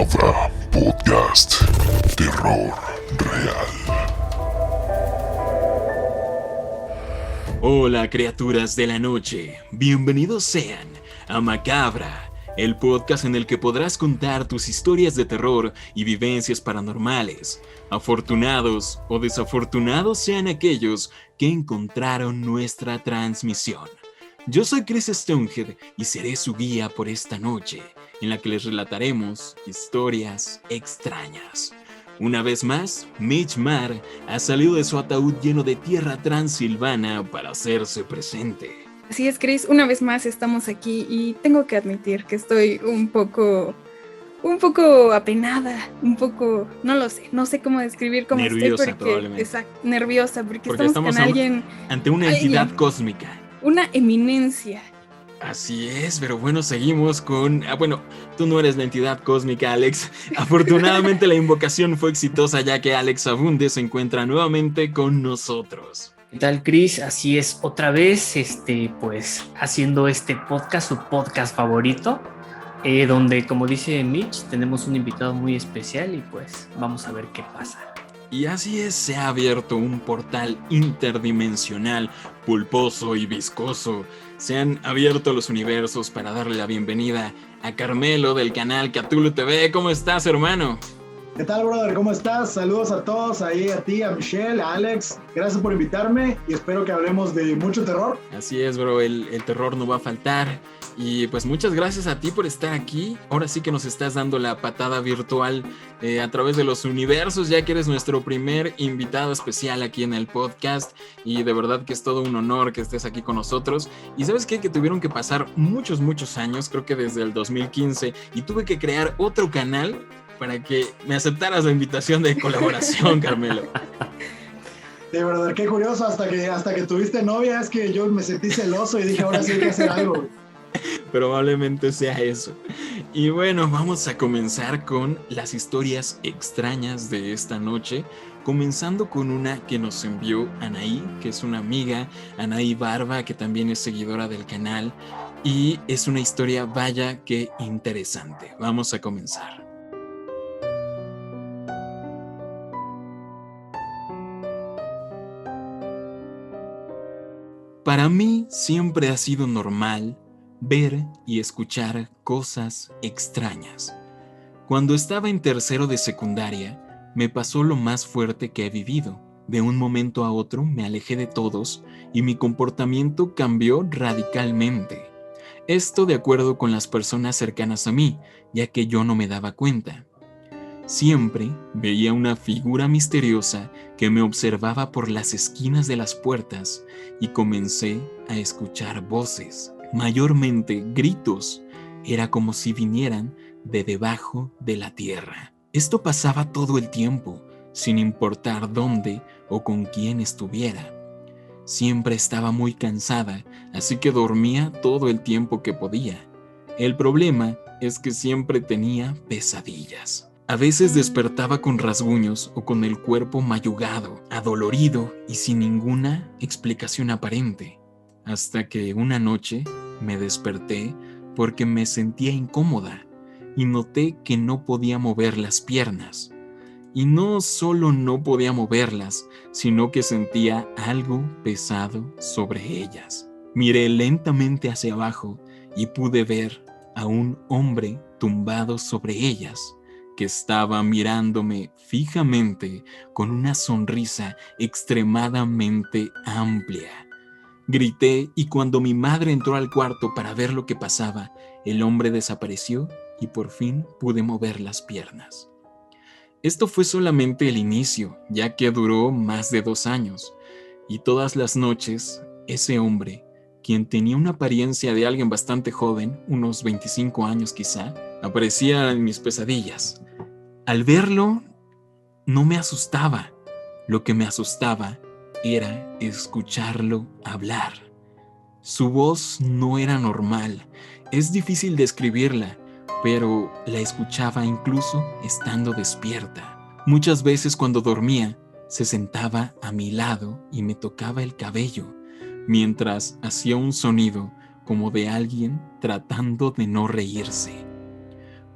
Macabra Podcast. Terror real. Hola criaturas de la noche, bienvenidos sean a Macabra, el podcast en el que podrás contar tus historias de terror y vivencias paranormales. Afortunados o desafortunados sean aquellos que encontraron nuestra transmisión. Yo soy Chris Stonehead y seré su guía por esta noche, en la que les relataremos historias extrañas. Una vez más, Mitch Marr ha salido de su ataúd lleno de tierra transilvana para hacerse presente. Así es, Chris, una vez más estamos aquí y tengo que admitir que estoy un poco apenada, no lo sé, no sé cómo describir cómo Nerviosa, estoy, probablemente. Nerviosa, porque estamos con ante una entidad cósmica. Una eminencia. Así es, pero bueno, seguimos con... bueno, tú no eres la entidad cósmica, Alex. Afortunadamente la invocación fue exitosa, ya que Alex Abunde se encuentra nuevamente con nosotros. ¿Qué tal, Chris? Así es, otra vez, pues haciendo este podcast, su podcast favorito, donde, como dice Mitch, tenemos un invitado muy especial y pues vamos a ver qué pasa. Y así es, se ha abierto un portal interdimensional, pulposo y viscoso. Se han abierto los universos para darle la bienvenida a Carmelo del canal Cthulhu TV. ¿Cómo estás, hermano? ¿Qué tal, brother? ¿Cómo estás? Saludos a todos, ahí a ti, a Michelle, a Alex. Gracias por invitarme y espero que hablemos de mucho terror. Así es, bro, el terror no va a faltar. Y pues muchas gracias a ti por estar aquí. Ahora sí que nos estás dando la patada virtual a través de los universos, ya que eres nuestro primer invitado especial aquí en el podcast. Y de verdad que es todo un honor que estés aquí con nosotros. Y ¿sabes qué? Que tuvieron que pasar muchos años, creo que desde el 2015, y tuve que crear otro canal para que me aceptaras la invitación de colaboración, Carmelo. De verdad, qué curioso, hasta que tuviste novia, es que yo me sentí celoso y dije, ahora sí hay que hacer algo. Probablemente sea eso. Y bueno, vamos a comenzar con las historias extrañas de esta noche, comenzando con una que nos envió Anaí, que es una amiga, Anaí Barba, que también es seguidora del canal, y es una historia vaya que interesante. Vamos a comenzar. Para mí siempre ha sido normal ver y escuchar cosas extrañas. Cuando estaba en tercero de secundaria, me pasó lo más fuerte que he vivido. De un momento a otro me alejé de todos y mi comportamiento cambió radicalmente. Esto de acuerdo con las personas cercanas a mí, ya que yo no me daba cuenta. Siempre veía una figura misteriosa que me observaba por las esquinas de las puertas y comencé a escuchar voces, mayormente gritos. Era como si vinieran de debajo de la tierra. Esto pasaba todo el tiempo, sin importar dónde o con quién estuviera. Siempre estaba muy cansada, así que dormía todo el tiempo que podía. El problema es que siempre tenía pesadillas. A veces despertaba con rasguños o con el cuerpo mayugado, adolorido y sin ninguna explicación aparente. Hasta que una noche me desperté porque me sentía incómoda y noté que no podía mover las piernas. Y no solo no podía moverlas, sino que sentía algo pesado sobre ellas. Miré lentamente hacia abajo y pude ver a un hombre tumbado sobre ellas, que estaba mirándome fijamente con una sonrisa extremadamente amplia. Grité y cuando mi madre entró al cuarto para ver lo que pasaba, el hombre desapareció y por fin pude mover las piernas. Esto fue solamente el inicio, ya que duró más de 2 años, y todas las noches ese hombre, quien tenía una apariencia de alguien bastante joven, unos 25 años quizá, aparecía en mis pesadillas. Al verlo, no me asustaba. Lo que me asustaba era escucharlo hablar. Su voz no era normal. Es difícil describirla, pero la escuchaba incluso estando despierta. Muchas veces cuando dormía, se sentaba a mi lado y me tocaba el cabello, mientras hacía un sonido como de alguien tratando de no reírse.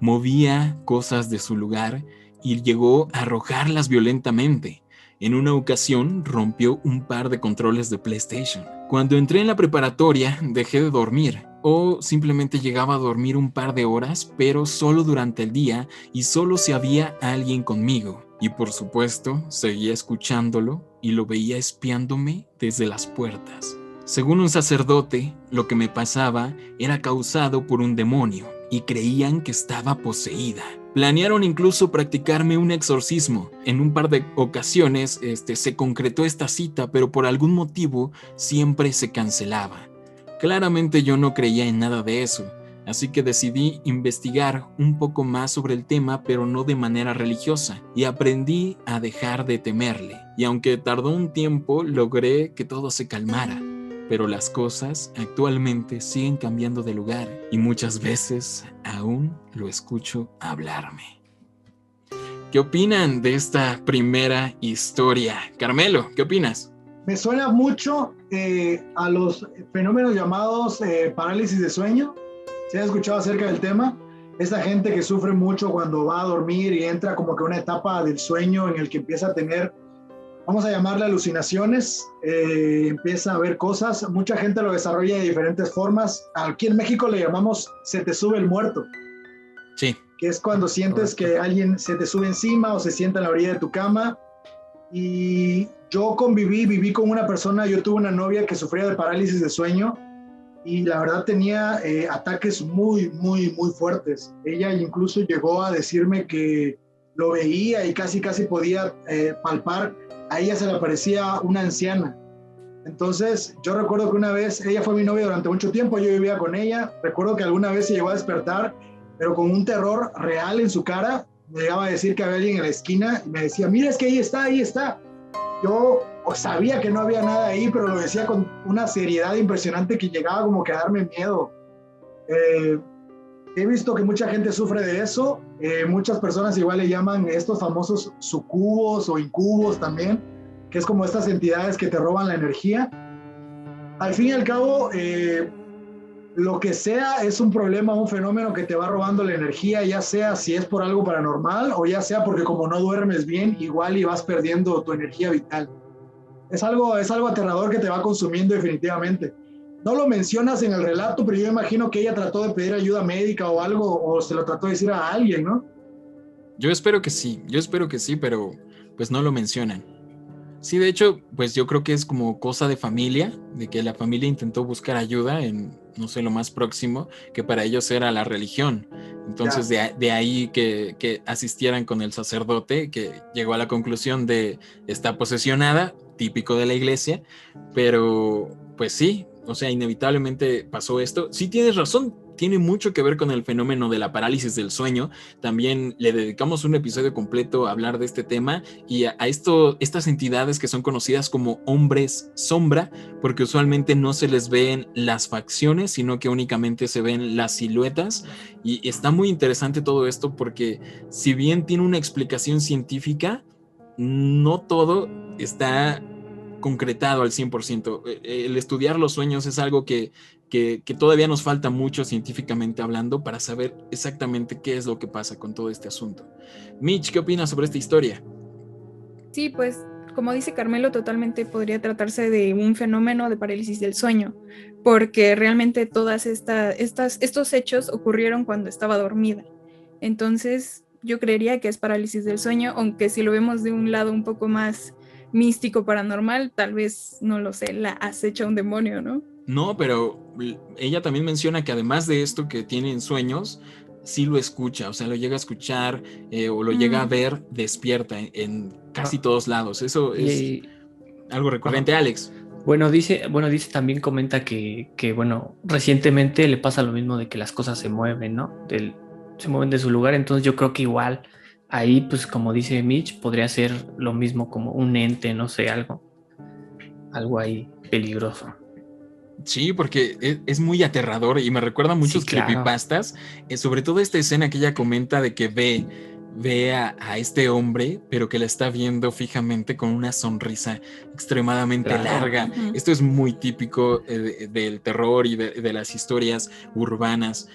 movía cosas de su lugar y llegó a arrojarlas violentamente. En una ocasión rompió un par de controles de PlayStation. Cuando entré en la preparatoria dejé de dormir, o simplemente llegaba a dormir un par de horas, pero solo durante el día y solo si había alguien conmigo. Y por supuesto, seguía escuchándolo y lo veía espiándome desde las puertas. Según un sacerdote, lo que me pasaba era causado por un demonio y creían que estaba poseída. Planearon incluso practicarme un exorcismo. En un par de ocasiones se concretó esta cita, pero por algún motivo siempre se cancelaba. Claramente yo no creía en nada de eso, así que decidí investigar un poco más sobre el tema, pero no de manera religiosa, y aprendí a dejar de temerle. Y aunque tardó un tiempo, logré que todo se calmara. Pero las cosas actualmente siguen cambiando de lugar y muchas veces aún lo escucho hablarme. ¿Qué opinan de esta primera historia? Carmelo, ¿qué opinas? Me suena mucho a los fenómenos llamados parálisis de sueño. ¿Se ha escuchado acerca del tema? Esta gente que sufre mucho cuando va a dormir y entra como que una etapa del sueño en el que empieza a tener, vamos a llamarle alucinaciones, empieza a ver cosas. Mucha gente lo desarrolla de diferentes formas. Aquí en México le llamamos se te sube el muerto. Sí. Que es cuando sientes que alguien se te sube encima o se sienta en la orilla de tu cama. Y yo viví con una persona, yo tuve una novia que sufría de parálisis de sueño y la verdad tenía ataques muy, muy, muy fuertes. Ella incluso llegó a decirme que lo veía y casi podía palpar. A ella se le aparecía una anciana. Entonces yo recuerdo que una vez, ella fue mi novia durante mucho tiempo, yo vivía con ella. Recuerdo que alguna vez se llegó a despertar, pero con un terror real en su cara. Me llegaba a decir que había alguien en la esquina y me decía, mira, es que ahí está. Yo sabía que no había nada ahí, pero lo decía con una seriedad impresionante que llegaba como que a darme miedo. He visto que mucha gente sufre de eso. Muchas personas igual le llaman estos famosos sucubos o incubos también, que es como estas entidades que te roban la energía. Al fin y al cabo, lo que sea es un problema, un fenómeno que te va robando la energía, ya sea si es por algo paranormal o ya sea porque como no duermes bien, igual y vas perdiendo tu energía vital. Es algo aterrador que te va consumiendo definitivamente. No lo mencionas en el relato, pero yo imagino que ella trató de pedir ayuda médica o algo, o se lo trató de decir a alguien, ¿no? Yo espero que sí, pero pues no lo mencionan. Sí, de hecho, pues yo creo que es como cosa de familia, de que la familia intentó buscar ayuda en, no sé, lo más próximo, que para ellos era la religión. Entonces de ahí que asistieran con el sacerdote, que llegó a la conclusión de está posesionada, típico de la iglesia, pero pues sí, o sea, inevitablemente pasó esto. Sí tienes razón, tiene mucho que ver con el fenómeno de la parálisis del sueño. También le dedicamos un episodio completo a hablar de este tema y a estas entidades que son conocidas como hombres sombra, porque usualmente no se les ven las facciones, sino que únicamente se ven las siluetas. Y está muy interesante todo esto porque si bien tiene una explicación científica, no todo está concretado al 100%. El estudiar los sueños es algo que todavía nos falta mucho científicamente hablando para saber exactamente qué es lo que pasa con todo este asunto. Mitch, ¿qué opinas sobre esta historia? Sí, pues como dice Carmelo, totalmente podría tratarse de un fenómeno de parálisis del sueño, porque realmente todas estos hechos ocurrieron cuando estaba dormida. Entonces yo creería que es parálisis del sueño, aunque si lo vemos de un lado un poco más místico, paranormal, tal vez, no lo sé, la acecha un demonio, ¿no? No, pero ella también menciona que además de esto que tiene en sueños, sí lo escucha, o sea, lo llega a escuchar o lo llega a ver despierta en casi todos lados. Eso es algo recurrente. Alex. Bueno, dice también, comenta que bueno, recientemente le pasa lo mismo de que las cosas se mueven, ¿no? Se mueven de su lugar, entonces yo creo que igual ahí, pues como dice Mitch, podría ser lo mismo como un ente, no sé, algo ahí peligroso. Sí, porque es muy aterrador y me recuerda a muchos creepypastas, sobre todo esta escena que ella comenta de que ve ve a este hombre, pero que la está viendo fijamente con una sonrisa extremadamente larga. Ujú. Esto es muy típico del terror y de las historias urbanas.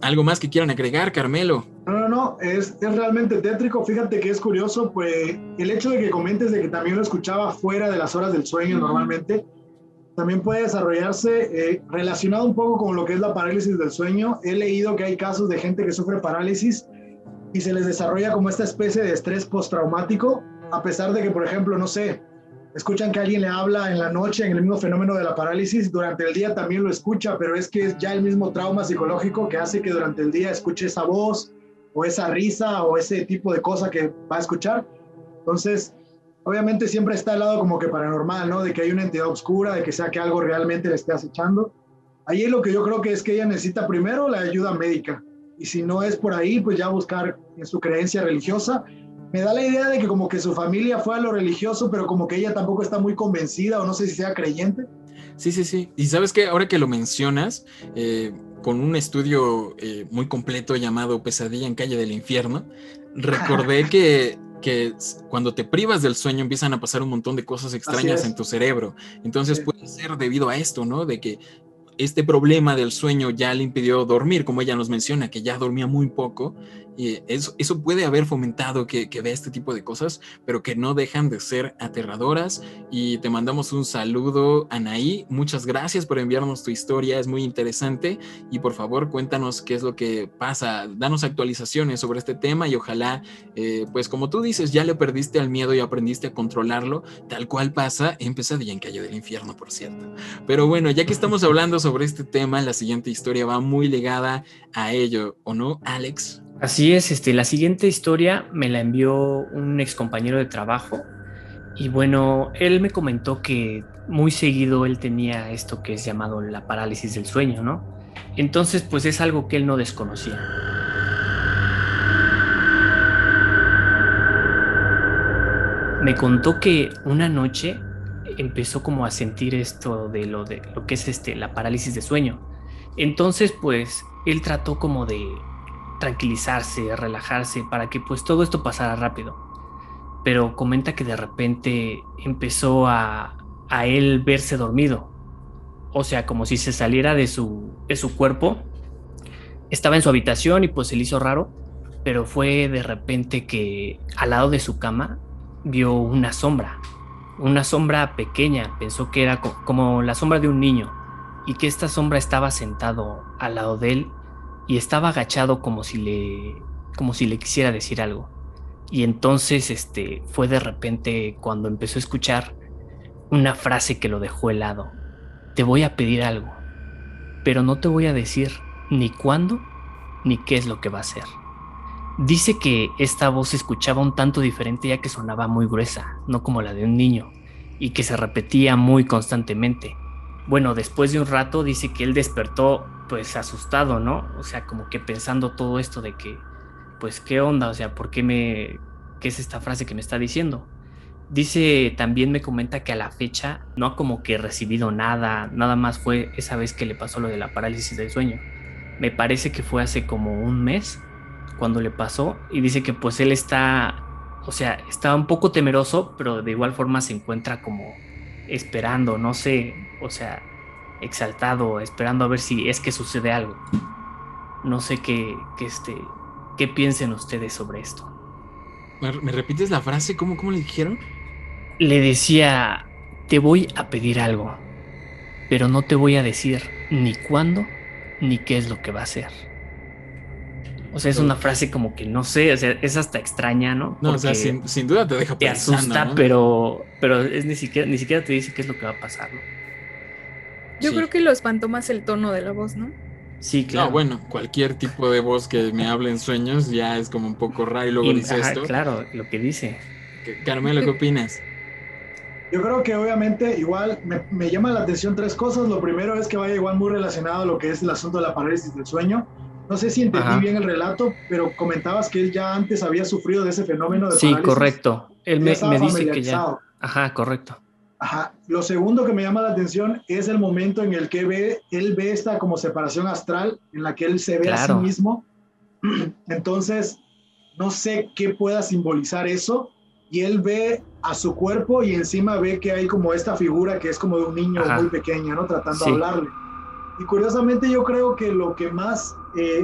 ¿Algo más que quieran agregar, Carmelo? No, es realmente tétrico. Fíjate que es curioso, pues el hecho de que comentes de que también lo escuchaba fuera de las horas del sueño normalmente, también puede desarrollarse relacionado un poco con lo que es la parálisis del sueño. He leído que hay casos de gente que sufre parálisis y se les desarrolla como esta especie de estrés postraumático, a pesar de que, por ejemplo, no sé, escuchan que alguien le habla en la noche en el mismo fenómeno de la parálisis, durante el día también lo escucha, pero es que es ya el mismo trauma psicológico que hace que durante el día escuche esa voz o esa risa o ese tipo de cosa que va a escuchar. Entonces, obviamente siempre está al lado como que paranormal, ¿no? De que hay una entidad oscura, de que sea que algo realmente le esté acechando. Ahí lo que yo creo que es que ella necesita primero la ayuda médica, y si no es por ahí, pues ya buscar en su creencia religiosa. Me da la idea de que como que su familia fue a lo religioso, pero como que ella tampoco está muy convencida, o no sé si sea creyente. Sí. Y sabes que ahora que lo mencionas, con un estudio muy completo llamado Pesadilla en Calle del Infierno, recordé que cuando te privas del sueño empiezan a pasar un montón de cosas extrañas en tu cerebro. Entonces Sí. puede ser debido a esto, ¿no? De que este problema del sueño ya le impidió dormir, como ella nos menciona, que ya dormía muy poco. Y eso puede haber fomentado que vea este tipo de cosas, pero que no dejan de ser aterradoras. Y te mandamos un saludo, Anaí. Muchas gracias por enviarnos tu historia, es muy interesante. Y por favor, cuéntanos qué es lo que pasa. Danos actualizaciones sobre este tema y ojalá, pues como tú dices, ya le perdiste al miedo y aprendiste a controlarlo, tal cual pasa en Pesadilla en Calle del Infierno, por cierto. Pero bueno, ya que estamos hablando sobre este tema, la siguiente historia va muy ligada a ello, ¿o no, Alex? Así es, la siguiente historia me la envió un ex compañero de trabajo y bueno, él me comentó que muy seguido él tenía esto que es llamado la parálisis del sueño, ¿no? Entonces, pues es algo que él no desconocía. Me contó que una noche empezó como a sentir esto de lo que es la parálisis de sueño. Entonces, pues él trató como de tranquilizarse, relajarse para que pues todo esto pasara rápido. Pero comenta que de repente empezó a él verse dormido. O sea, como si se saliera de su cuerpo. Estaba en su habitación y pues se le hizo raro, pero fue de repente que al lado de su cama vio una sombra pequeña. Pensó que era como la sombra de un niño y que esta sombra estaba sentado al lado de él y estaba agachado como si le quisiera decir algo. Y entonces fue de repente cuando empezó a escuchar una frase que lo dejó helado. Te voy a pedir algo, pero no te voy a decir ni cuándo ni qué es lo que va a hacer. Dice que esta voz se escuchaba un tanto diferente ya que sonaba muy gruesa, no como la de un niño, y que se repetía muy constantemente. Bueno, después de un rato dice que él despertó pues asustado, ¿no? O sea, como que pensando todo esto de que, pues, ¿qué onda? O sea, ¿qué es esta frase que me está diciendo? Dice, también me comenta que a la fecha no ha como que recibido nada más fue esa vez que le pasó lo de la parálisis del sueño. Me parece que fue hace como un mes cuando le pasó y dice que pues él está un poco temeroso, pero de igual forma se encuentra como esperando, no sé, o sea, exaltado, esperando a ver si es que sucede algo. No sé qué piensen ustedes sobre esto. ¿Me repites la frase? ¿Cómo le dijeron? Le decía, te voy a pedir algo, pero no te voy a decir ni cuándo ni qué es lo que va a hacer. O sea, es una frase como que no sé, o sea, es hasta extraña, ¿no? No, porque o sea, sin duda te deja te pensando, asusta, ¿no? pero es ni siquiera te dice qué es lo que va a pasar, ¿no? Yo Sí. creo que lo espantó más el tono de la voz, ¿no? Sí, claro. No, bueno, cualquier tipo de voz que me hable en sueños ya es como un poco raro y luego dice Ajá, esto. claro, lo que dice. Carmelo, ¿qué opinas? Yo creo que obviamente igual me llama la atención tres cosas. Lo primero es que vaya igual muy relacionado a lo que es el asunto de la parálisis del sueño. No sé si entendí bien el relato, pero comentabas que él ya antes había sufrido de ese fenómeno de Sí, parálisis. correcto. Él Ya me estaba dice que ya. familiarizado. Ajá, correcto. Ajá. Lo segundo que me llama la atención es el momento en el que él ve esta como separación astral, en la que él se ve a sí Claro. mismo. Entonces, no sé qué pueda simbolizar eso, y él ve a su cuerpo y encima ve que hay como esta figura que es como de un niño Ajá. muy pequeño, ¿no? Tratando Sí. de hablarle. Y curiosamente yo creo que lo que más,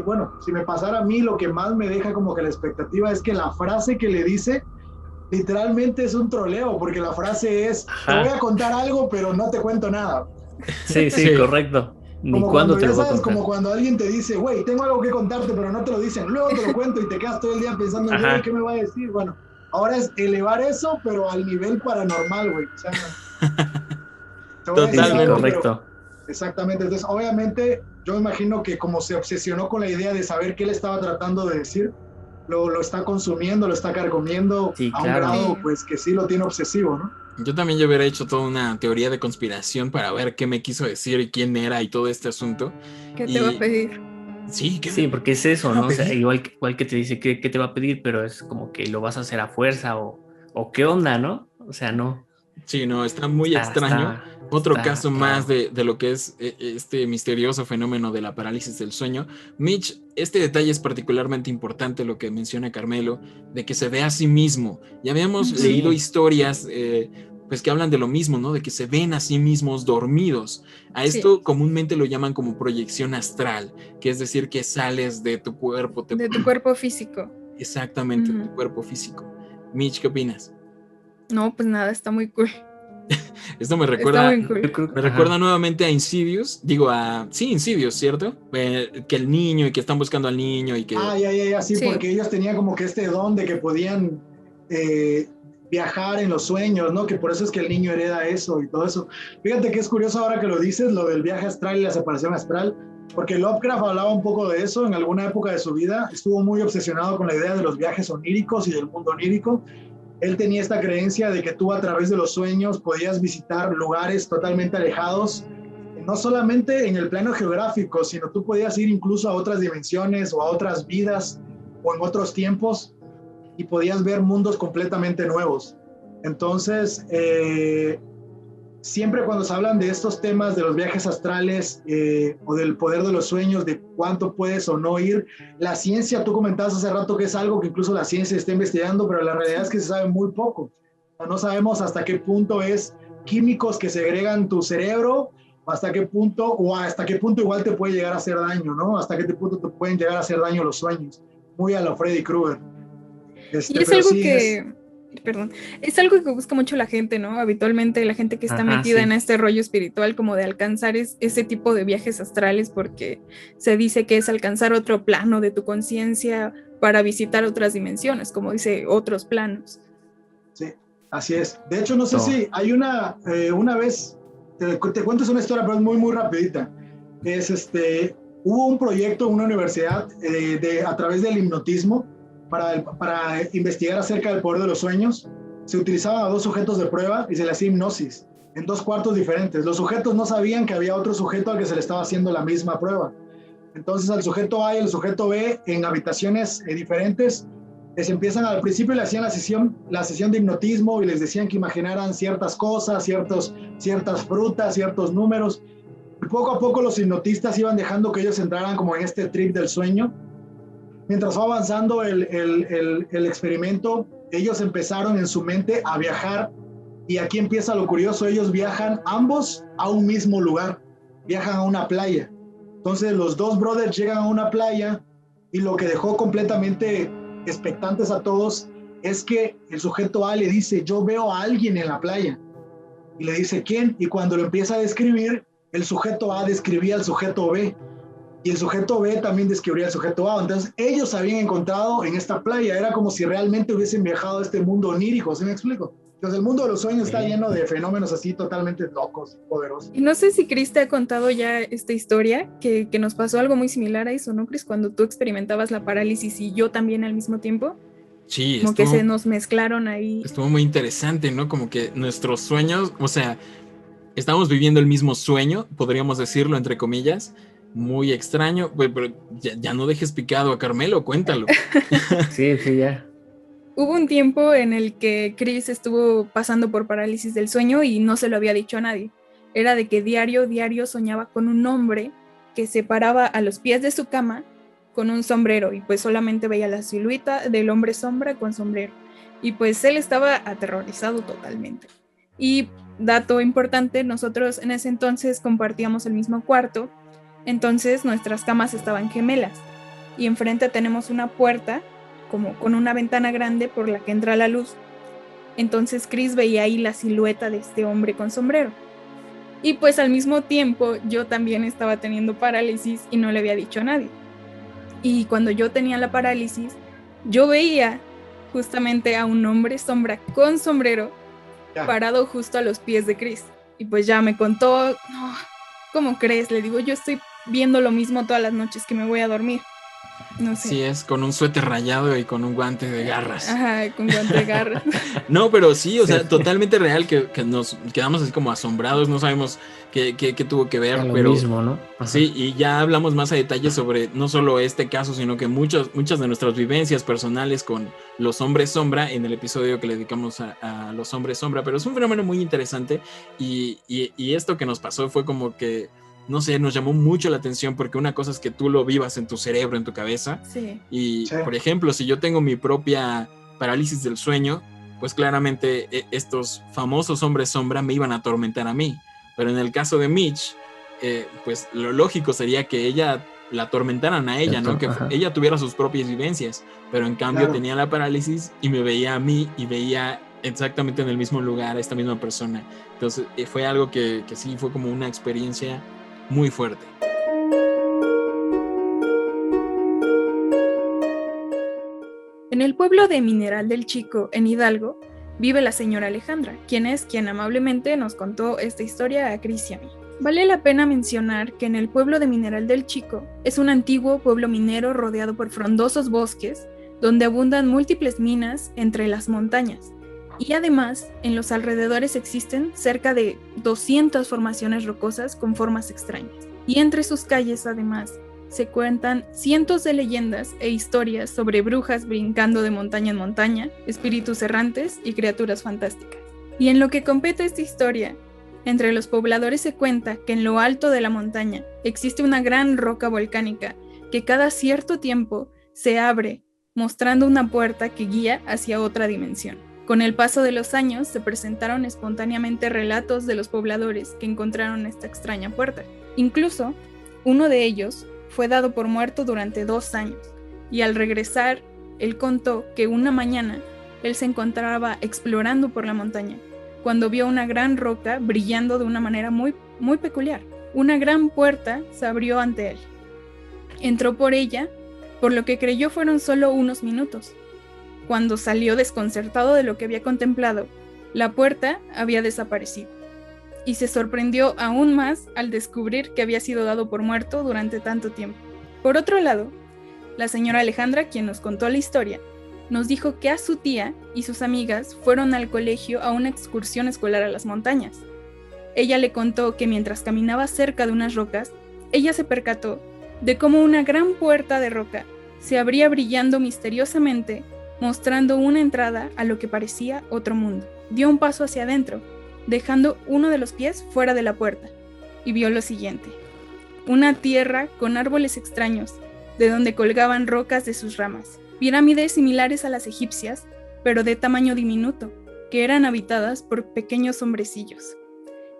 bueno, si me pasara a mí, lo que más me deja como que la expectativa es que la frase que le dice literalmente es un troleo, porque la frase es, te voy a contar algo, pero no te cuento nada. Sí, Sí. correcto. Ni Como cuándo cuando, te ya lo voy a sabes, contar. como cuando alguien te dice, güey, tengo algo que contarte, pero no te lo dicen, luego te lo cuento y te quedas todo el día pensando, Ajá. güey, ¿qué me va a decir? Bueno, ahora es elevar eso, pero al nivel paranormal, güey. O sea, te voy a decir Sí, algo, Totalmente. pero correcto. exactamente. Entonces, obviamente, yo me imagino que como se obsesionó con la idea de saber qué le estaba tratando de decir, lo está consumiendo, lo está carcomiendo Sí, a un claro. grado, Sí. pues, que sí lo tiene obsesivo, ¿no? Yo también yo hubiera hecho toda una teoría de conspiración para ver qué me quiso decir y quién era y todo este asunto. ¿Qué te va a Y pedir? sí, Sí, porque es eso, ¿qué me va ¿no? a O sea, pedir? igual que te dice qué te va a pedir, pero es como que lo vas a hacer a fuerza o qué onda, ¿no? O sea, no. Sí, no, está muy extraño. Otro caso Está más raro. de lo que es este misterioso fenómeno de la parálisis del sueño. Mitch, este detalle es particularmente importante, lo que menciona Carmelo, de que se ve a sí mismo. Ya habíamos Ujú. leído Sí, historias pues que hablan de lo mismo, ¿no? De que se ven a sí mismos dormidos. A Sí, esto comúnmente lo llaman como proyección astral, que es decir, que sales de tu cuerpo. de tu cuerpo físico. Exactamente, de tu Ujú. cuerpo físico. Mitch, ¿qué opinas? No, pues nada, está muy cool. Esto me Está recuerda, muy cool. yo creo que, me recuerda ajá. nuevamente a Insidious, digo sí, Insidious, ¿cierto? Que el niño y que están buscando al niño y que... Ya, sí, Sí, porque ellos tenían como que este don de que podían eh, viajar en los sueños, ¿no? Que por eso es que el niño hereda eso y todo eso. Fíjate que es curioso ahora que lo dices, lo del viaje astral y la separación astral, porque Lovecraft hablaba un poco de eso en alguna época de su vida, estuvo muy obsesionado con la idea de los viajes oníricos y del mundo onírico. Él tenía esta creencia de que tú a través de los sueños podías visitar lugares totalmente alejados, no solamente en el plano geográfico, sino tú podías ir incluso a otras dimensiones o a otras vidas o en otros tiempos y podías ver mundos completamente nuevos. Entonces, siempre cuando se hablan de estos temas de los viajes astrales o del poder de los sueños, de cuánto puedes o no ir, la ciencia, tú comentabas hace rato que es algo que incluso la ciencia está investigando, pero la realidad es que se sabe muy poco. O sea, no sabemos hasta qué punto es químicos que segregan tu cerebro, hasta qué punto, o hasta qué punto igual te puede llegar a hacer daño, ¿no? Hasta qué punto te pueden llegar a hacer daño los sueños. Muy a lo Freddy Krueger. y es Pero algo sí es, que, perdón, es algo que busca mucho la gente, ¿no? Habitualmente la gente que está Ajá, metida en sí. este rollo espiritual, como de alcanzar ese tipo de viajes astrales, porque se dice que es alcanzar otro plano de tu conciencia para visitar otras dimensiones, como dice, otros planos. sí, así es. De hecho, no sé Todo. si hay una vez, te cuento una historia, pero es muy, muy rapidita. Es hubo un proyecto en una universidad a través del hipnotismo para investigar acerca del poder de los sueños. Se utilizaban a dos sujetos de prueba y se les hacía hipnosis en dos cuartos diferentes. Los sujetos no sabían que había otro sujeto al que se le estaba haciendo la misma prueba. Entonces al sujeto A y al sujeto B en habitaciones diferentes les empiezan al principio le hacían la sesión de hipnotismo y les decían que imaginaran ciertas cosas, ciertas frutas, ciertos números. Y poco a poco los hipnotistas iban dejando que ellos entraran como en este trip del sueño. Mientras fue avanzando el experimento, ellos empezaron en su mente a viajar y aquí empieza lo curioso, ellos viajan ambos a un mismo lugar, viajan a una playa. Entonces los dos brothers llegan a una playa y lo que dejó completamente expectantes a todos es que el sujeto A le dice, yo veo a alguien en la playa. Y le dice, ¿quién? Y cuando lo empieza a describir, el sujeto A describía al sujeto B. Y el sujeto B también describía al sujeto A. Entonces ellos se habían encontrado en esta playa. Era como si realmente hubiesen viajado a este mundo onírico. ¿Sí me explico? Entonces el mundo de los sueños está lleno de fenómenos así totalmente locos, poderosos. Y no sé si Chris te ha contado ya esta historia, que nos pasó algo muy similar a eso, ¿no, Chris? Cuando tú experimentabas la parálisis y yo también al mismo tiempo, Sí, como que se nos mezclaron ahí. estuvo muy interesante, ¿no? Como que nuestros sueños, o sea, estamos viviendo el mismo sueño, podríamos decirlo, entre comillas. Muy extraño, pero ya no dejes picado a Carmelo, cuéntalo. Sí, ya. Hubo un tiempo en el que Chris estuvo pasando por parálisis del sueño y no se lo había dicho a nadie. Era de que diario soñaba con un hombre que se paraba a los pies de su cama con un sombrero y pues solamente veía la silueta del hombre sombra con sombrero y pues él estaba aterrorizado totalmente. Y dato importante, nosotros en ese entonces compartíamos el mismo cuarto, entonces nuestras camas estaban gemelas y enfrente tenemos una puerta como con una ventana grande por la que entra la luz. Entonces Chris veía ahí la silueta de este hombre con sombrero. Y pues al mismo tiempo yo también estaba teniendo parálisis y no le había dicho a nadie. Y cuando yo tenía la parálisis, yo veía justamente a un hombre sombra con sombrero parado justo a los pies de Chris. Y pues ya me contó, no, ¿cómo crees? Le digo, yo estoy viendo lo mismo todas las noches que me voy a dormir. No sé. Sí, es con un suéter rayado y con un guante de garras. Ajá, con guante de garras. No, pero sí, o sea, totalmente real que nos quedamos así como asombrados, no sabemos qué tuvo que ver, Lo pero mismo, ¿no? Ajá. sí, y ya hablamos más a detalle sobre no solo este caso, sino que muchas de nuestras vivencias personales con los hombres sombra en el episodio que le dedicamos a los hombres sombra, pero es un fenómeno muy interesante y esto que nos pasó fue como que no sé, nos llamó mucho la atención porque una cosa es que tú lo vivas en tu cerebro, en tu cabeza. Sí. Y, por ejemplo, si yo tengo mi propia parálisis del sueño, pues claramente estos famosos hombres sombra me iban a atormentar a mí. Pero en el caso de Mitch, pues lo lógico sería que ella la atormentaran a ella, ¿no? Que ella tuviera sus propias vivencias. Pero en cambio tenía la parálisis y me veía a mí y veía exactamente en el mismo lugar a esta misma persona. Entonces fue algo que sí fue como una experiencia muy fuerte. En el pueblo de Mineral del Chico, en Hidalgo, vive la señora Alejandra, quien amablemente nos contó esta historia a Chris y a mí. Vale la pena mencionar que en el pueblo de Mineral del Chico es un antiguo pueblo minero rodeado por frondosos bosques, donde abundan múltiples minas entre las montañas. Y además, en los alrededores existen cerca de 200 formaciones rocosas con formas extrañas. Y entre sus calles, además, se cuentan cientos de leyendas e historias sobre brujas brincando de montaña en montaña, espíritus errantes y criaturas fantásticas. Y en lo que compete esta historia, entre los pobladores se cuenta que en lo alto de la montaña existe una gran roca volcánica que cada cierto tiempo se abre, mostrando una puerta que guía hacia otra dimensión. Con el paso de los años se presentaron espontáneamente relatos de los pobladores que encontraron esta extraña puerta. Incluso, uno de ellos fue dado por muerto durante 2 años, y al regresar, él contó que una mañana él se encontraba explorando por la montaña, cuando vio una gran roca brillando de una manera muy, muy peculiar. Una gran puerta se abrió ante él. Entró por ella, por lo que creyó fueron solo unos minutos. Cuando salió desconcertado de lo que había contemplado, la puerta había desaparecido, y se sorprendió aún más al descubrir que había sido dado por muerto durante tanto tiempo. Por otro lado, la señora Alejandra, quien nos contó la historia, nos dijo que a su tía y sus amigas fueron al colegio a una excursión escolar a las montañas. Ella le contó que mientras caminaba cerca de unas rocas, ella se percató de cómo una gran puerta de roca se abría brillando misteriosamente, mostrando una entrada a lo que parecía otro mundo. Dio un paso hacia adentro, dejando uno de los pies fuera de la puerta, y vio lo siguiente: una tierra con árboles extraños, de donde colgaban rocas de sus ramas, pirámides similares a las egipcias, pero de tamaño diminuto, que eran habitadas por pequeños hombrecillos.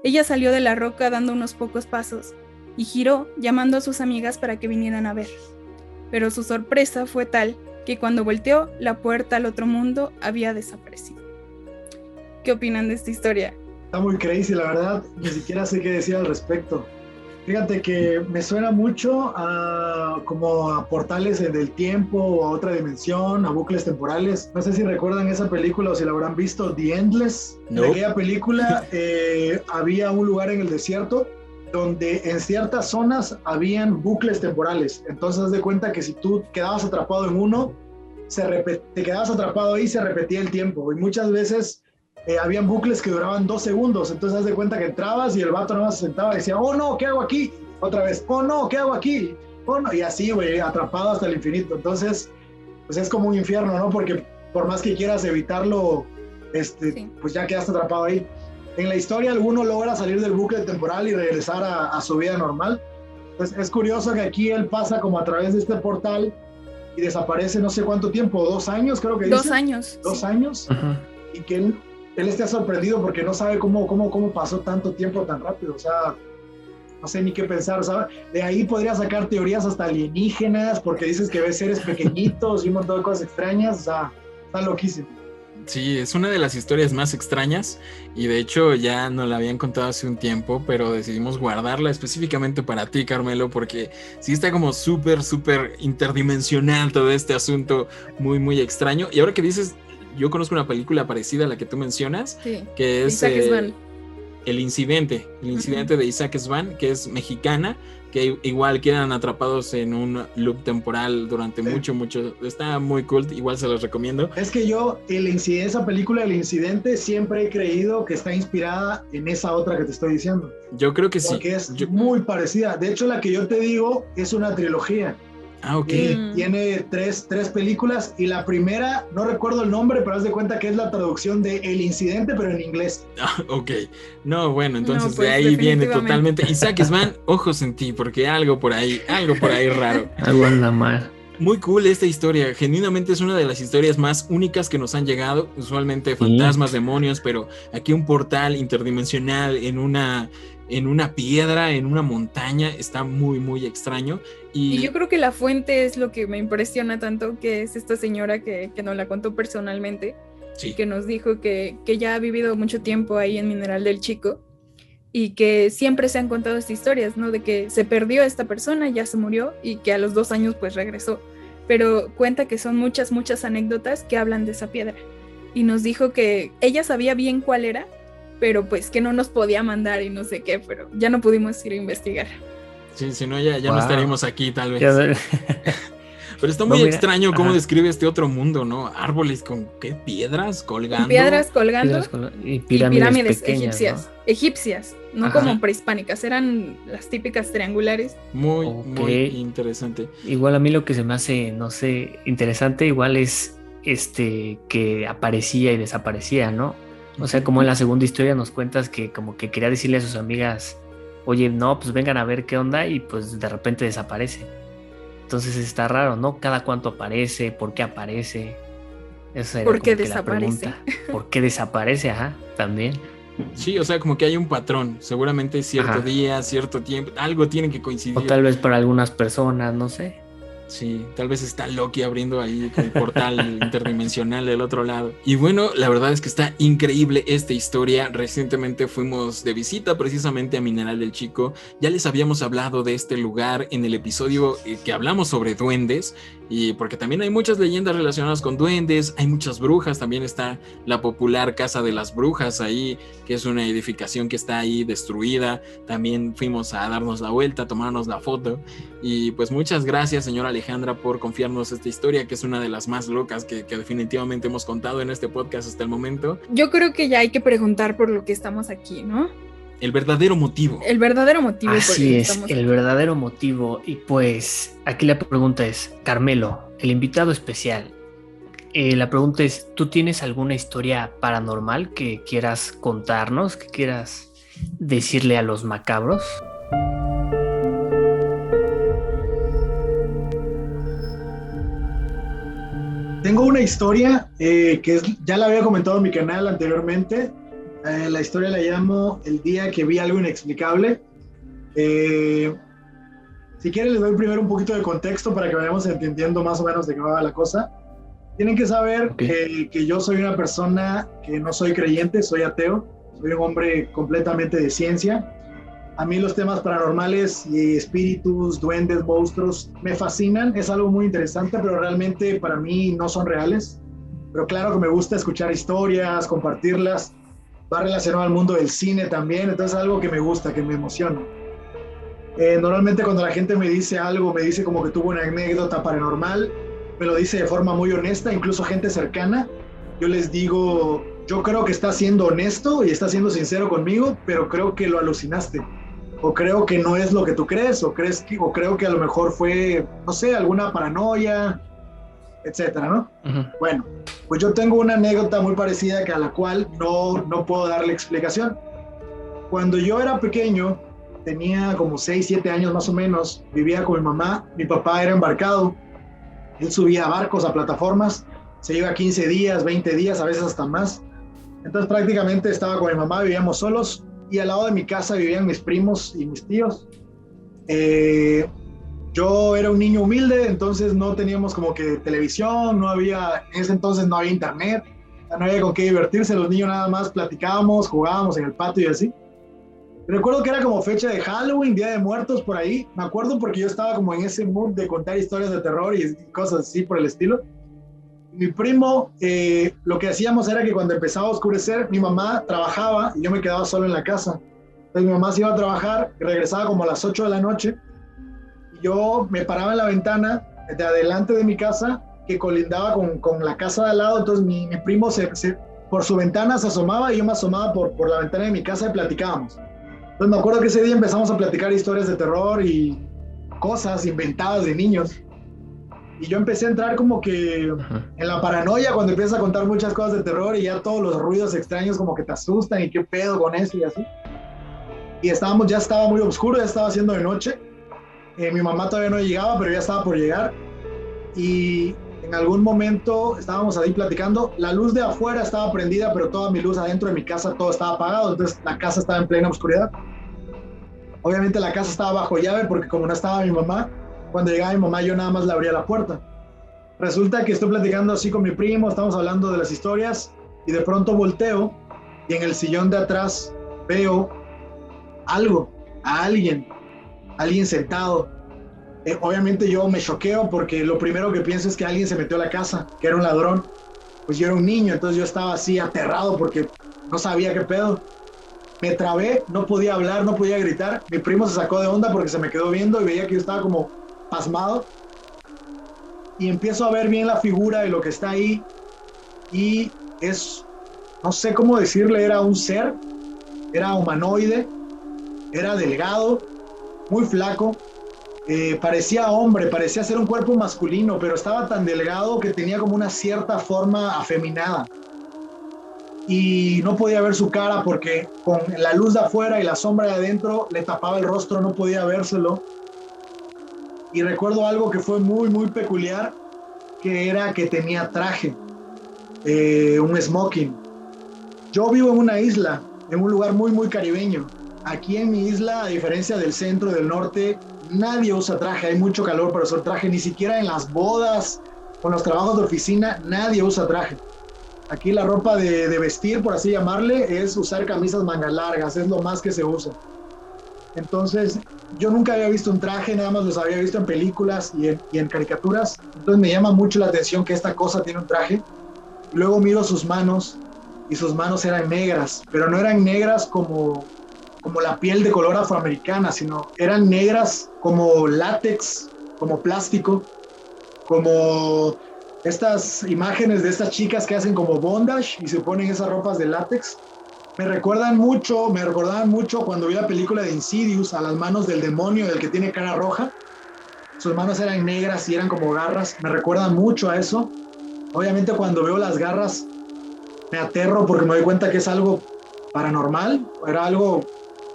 Ella salió de la roca dando unos pocos pasos, y giró llamando a sus amigas para que vinieran a ver. Pero su sorpresa fue tal que cuando volteó, la puerta al otro mundo había desaparecido. ¿Qué opinan de esta historia? Está muy crazy, la verdad. Ni siquiera sé qué decir al respecto. Fíjate que me suena mucho como a portales del tiempo o a otra dimensión, a bucles temporales. No sé si recuerdan esa película o si la habrán visto, The Endless. En aquella película había un lugar en el desierto donde en ciertas zonas habían bucles temporales. Entonces haz de cuenta que si tú quedabas atrapado en uno, te quedabas atrapado ahí y se repetía el tiempo. Y muchas veces habían bucles que duraban 2 segundos. Entonces haz de cuenta que entrabas y el vato nomás se sentaba y decía, oh no, ¿qué hago aquí? Otra vez, oh no, ¿qué hago aquí? Oh no, y así, güey, atrapado hasta el infinito. Entonces, pues es como un infierno, ¿no? Porque por más que quieras evitarlo, sí, pues ya quedaste atrapado ahí. En la historia alguno logra salir del bucle temporal y regresar a su vida normal, Entonces, es curioso que aquí él pasa como a través de este portal y desaparece no sé cuánto tiempo, 2 años creo que dice. 2 años. 2 sí. años. Ujú. Y que él esté sorprendido porque no sabe cómo pasó tanto tiempo tan rápido. O sea, no sé ni qué pensar. O sea, de ahí podría sacar teorías hasta alienígenas porque dices que ves seres pequeñitos y un montón de cosas extrañas. O sea, está loquísimo. Sí, es una de las historias más extrañas y de hecho ya nos la habían contado hace un tiempo, pero decidimos guardarla específicamente para ti, Carmelo, porque sí está como súper interdimensional todo este asunto muy extraño. Y ahora que dices, yo conozco una película parecida a la que tú mencionas, Sí. que es Isaac Svan. El Incidente de Isaac Svan, que es mexicana, que igual quedan atrapados en un loop temporal durante mucho, está muy cool, igual se los recomiendo. Es que yo, esa película, El Incidente, siempre he creído que está inspirada en esa otra que te estoy diciendo. Yo creo que sí. Porque es muy parecida. De hecho, la que yo te digo es una trilogía. Ah, ok. Tiene tres películas y la primera, no recuerdo el nombre, pero haz de cuenta que es la traducción de El Incidente, pero en inglés. Ah, ok. No, bueno, entonces No, pues, de ahí viene definitivamente. totalmente. Isaac Svan, ojos en ti, porque algo por ahí raro. Algo anda mal. Muy cool esta historia, genuinamente es una de las historias más únicas que nos han llegado, usualmente fantasmas, demonios, pero aquí un portal interdimensional en una piedra, en una montaña, está muy extraño. Y yo creo que la fuente es lo que me impresiona tanto, que es esta señora que nos la contó personalmente, sí. que nos dijo que ya ha vivido mucho tiempo ahí en Mineral del Chico y que siempre se han contado estas historias, ¿no? De que se perdió esta persona, ya se murió y que a los 2 años pues regresó. Pero cuenta que son muchas anécdotas que hablan de esa piedra. Y nos dijo que ella sabía bien cuál era, pero pues que no nos podía mandar y no sé qué, pero ya no pudimos ir a investigar. Sí, si no ya no estaríamos aquí tal vez. Pero está muy extraño cómo describe este otro mundo, ¿no? Árboles con ¿qué? Piedras colgando. Piedras colgando y pirámides pequeñas, egipcias, no como prehispánicas, eran las típicas triangulares. Muy interesante. Igual a mí lo que se me hace, no sé, interesante igual es que aparecía y desaparecía, ¿no? O sea, como en la segunda historia nos cuentas que como que quería decirle a sus amigas, oye, no, pues vengan a ver qué onda, y pues de repente desaparece. Entonces está raro, ¿no? Cada cuánto aparece, por qué aparece. Esa era ¿por qué como que desaparece? La pregunta. ¿Por qué desaparece? Ajá, también. Sí, o sea, como que hay un patrón. Seguramente cierto día, cierto tiempo, algo tiene que coincidir. O tal vez para algunas personas, no sé. Sí, tal vez está Loki abriendo ahí el portal interdimensional del otro lado. Y bueno, la verdad es que está increíble esta historia. Recientemente fuimos de visita precisamente a Mineral del Chico. Ya les habíamos hablado de este lugar en el episodio que hablamos sobre duendes. Y porque también hay muchas leyendas relacionadas con duendes, hay muchas brujas, también está la popular Casa de las Brujas ahí, que es una edificación que está ahí destruida. También fuimos a darnos la vuelta, a tomarnos la foto. Y pues muchas gracias, señora Alejandra, por confiarnos esta historia, que es una de las más locas que definitivamente hemos contado en este podcast hasta el momento. Yo creo que ya hay que preguntar por lo que estamos aquí, ¿no? El verdadero motivo. El verdadero motivo. Así es, el verdadero motivo. Y pues aquí la pregunta es, Carmelo, el invitado especial, la pregunta es, ¿tú tienes alguna historia paranormal que quieras contarnos, que quieras decirle a los macabros? Tengo una historia que ya la había comentado en mi canal anteriormente. La historia la llamo El día que vi algo inexplicable. Si quieren les doy primero un poquito de contexto para que vayamos entendiendo más o menos de qué va la cosa. Tienen que saber que yo soy una persona que no soy creyente, soy ateo. Soy un hombre completamente de ciencia. A mí los temas paranormales y espíritus, duendes, monstruos me fascinan. Es algo muy interesante, pero realmente para mí no son reales. Pero claro que me gusta escuchar historias, compartirlas. Va relacionado al mundo del cine también, entonces es algo que me gusta, que me emociona. Normalmente cuando la gente me dice algo, me dice como que tuvo una anécdota paranormal, me lo dice de forma muy honesta, incluso gente cercana. Yo les digo, yo creo que estás siendo honesto y estás siendo sincero conmigo, pero creo que lo alucinaste. O creo que no es lo que tú crees, o creo que a lo mejor fue, no sé, alguna paranoia, etcétera, ¿no? Bueno, pues yo tengo una anécdota muy parecida que a la cual no puedo darle explicación. Cuando yo era pequeño, tenía como 6, 7 años más o menos, vivía con mi mamá, mi papá era embarcado, él subía a barcos, a plataformas, se iba 15 días, 20 días, a veces hasta más. Entonces prácticamente estaba con mi mamá, vivíamos solos, y al lado de mi casa vivían mis primos y mis tíos. Yo era un niño humilde, entonces no teníamos como que televisión, en ese entonces no había internet, no había con qué divertirse, los niños nada más platicábamos, jugábamos en el patio y así. Recuerdo que era como fecha de Halloween, Día de Muertos, por ahí. Me acuerdo porque yo estaba como en ese mood de contar historias de terror y cosas así por el estilo. Mi primo, lo que hacíamos era que cuando empezaba a oscurecer, mi mamá trabajaba y yo me quedaba solo en la casa. Entonces mi mamá se iba a trabajar y regresaba como a las 8 de la noche. Y yo me paraba en la ventana de adelante de mi casa, que colindaba con la casa de al lado. Entonces mi primo por su ventana se asomaba y yo me asomaba por la ventana de mi casa y platicábamos. Entonces me acuerdo que ese día empezamos a platicar historias de terror y cosas inventadas de niños. Y yo empecé a entrar como que en la paranoia cuando empiezas a contar muchas cosas de terror y ya todos los ruidos extraños como que te asustan y qué pedo con eso y así. Y ya estaba muy oscuro, ya estaba haciendo de noche. Mi mamá todavía no llegaba, pero ya estaba por llegar. Y en algún momento estábamos ahí platicando. La luz de afuera estaba prendida, pero toda mi luz adentro de mi casa, todo estaba apagado. Entonces la casa estaba en plena oscuridad. Obviamente la casa estaba bajo llave porque como no estaba mi mamá, cuando llegaba mi mamá yo nada más le abría la puerta. Resulta que estoy platicando así con mi primo, estamos hablando de las historias y de pronto volteo y en el sillón de atrás veo algo, a alguien sentado. Obviamente yo me choqueo porque lo primero que pienso es que alguien se metió a la casa, que era un ladrón. Pues yo era un niño, entonces yo estaba así aterrado porque no sabía qué pedo. Me trabé, no podía hablar, no podía gritar. Mi primo se sacó de onda porque se me quedó viendo y veía que yo estaba como pasmado. Y empiezo a ver bien la figura de lo que está ahí. Y no sé cómo decirle, era un ser, era humanoide, era delgado, muy flaco. Parecía hombre, parecía ser un cuerpo masculino, pero estaba tan delgado que tenía como una cierta forma afeminada. Y no podía ver su cara porque con la luz de afuera y la sombra de adentro le tapaba el rostro, no podía vérselo. Y recuerdo algo que fue muy, muy peculiar, que era que tenía traje, un smoking. Yo vivo en una isla, en un lugar muy, muy caribeño. Aquí en mi isla, a diferencia del centro y del norte, nadie usa traje, hay mucho calor para usar traje, ni siquiera en las bodas o en los trabajos de oficina, nadie usa traje. Aquí la ropa de vestir, por así llamarle, es usar camisas mangas largas, es lo más que se usa. Entonces, yo nunca había visto un traje, nada más los había visto en películas y en caricaturas. Entonces me llama mucho la atención que esta cosa tiene un traje. Luego miro sus manos y sus manos eran negras, pero no eran negras como la piel de color afroamericana, sino eran negras como látex, como plástico, como estas imágenes de estas chicas que hacen como bondage y se ponen esas ropas de látex. Me recordaban mucho cuando vi la película de Insidious, a las manos del demonio, del que tiene cara roja. Sus manos eran negras y eran como garras. Me recuerdan mucho a eso. Obviamente cuando veo las garras me aterro porque me doy cuenta que es algo paranormal, era algo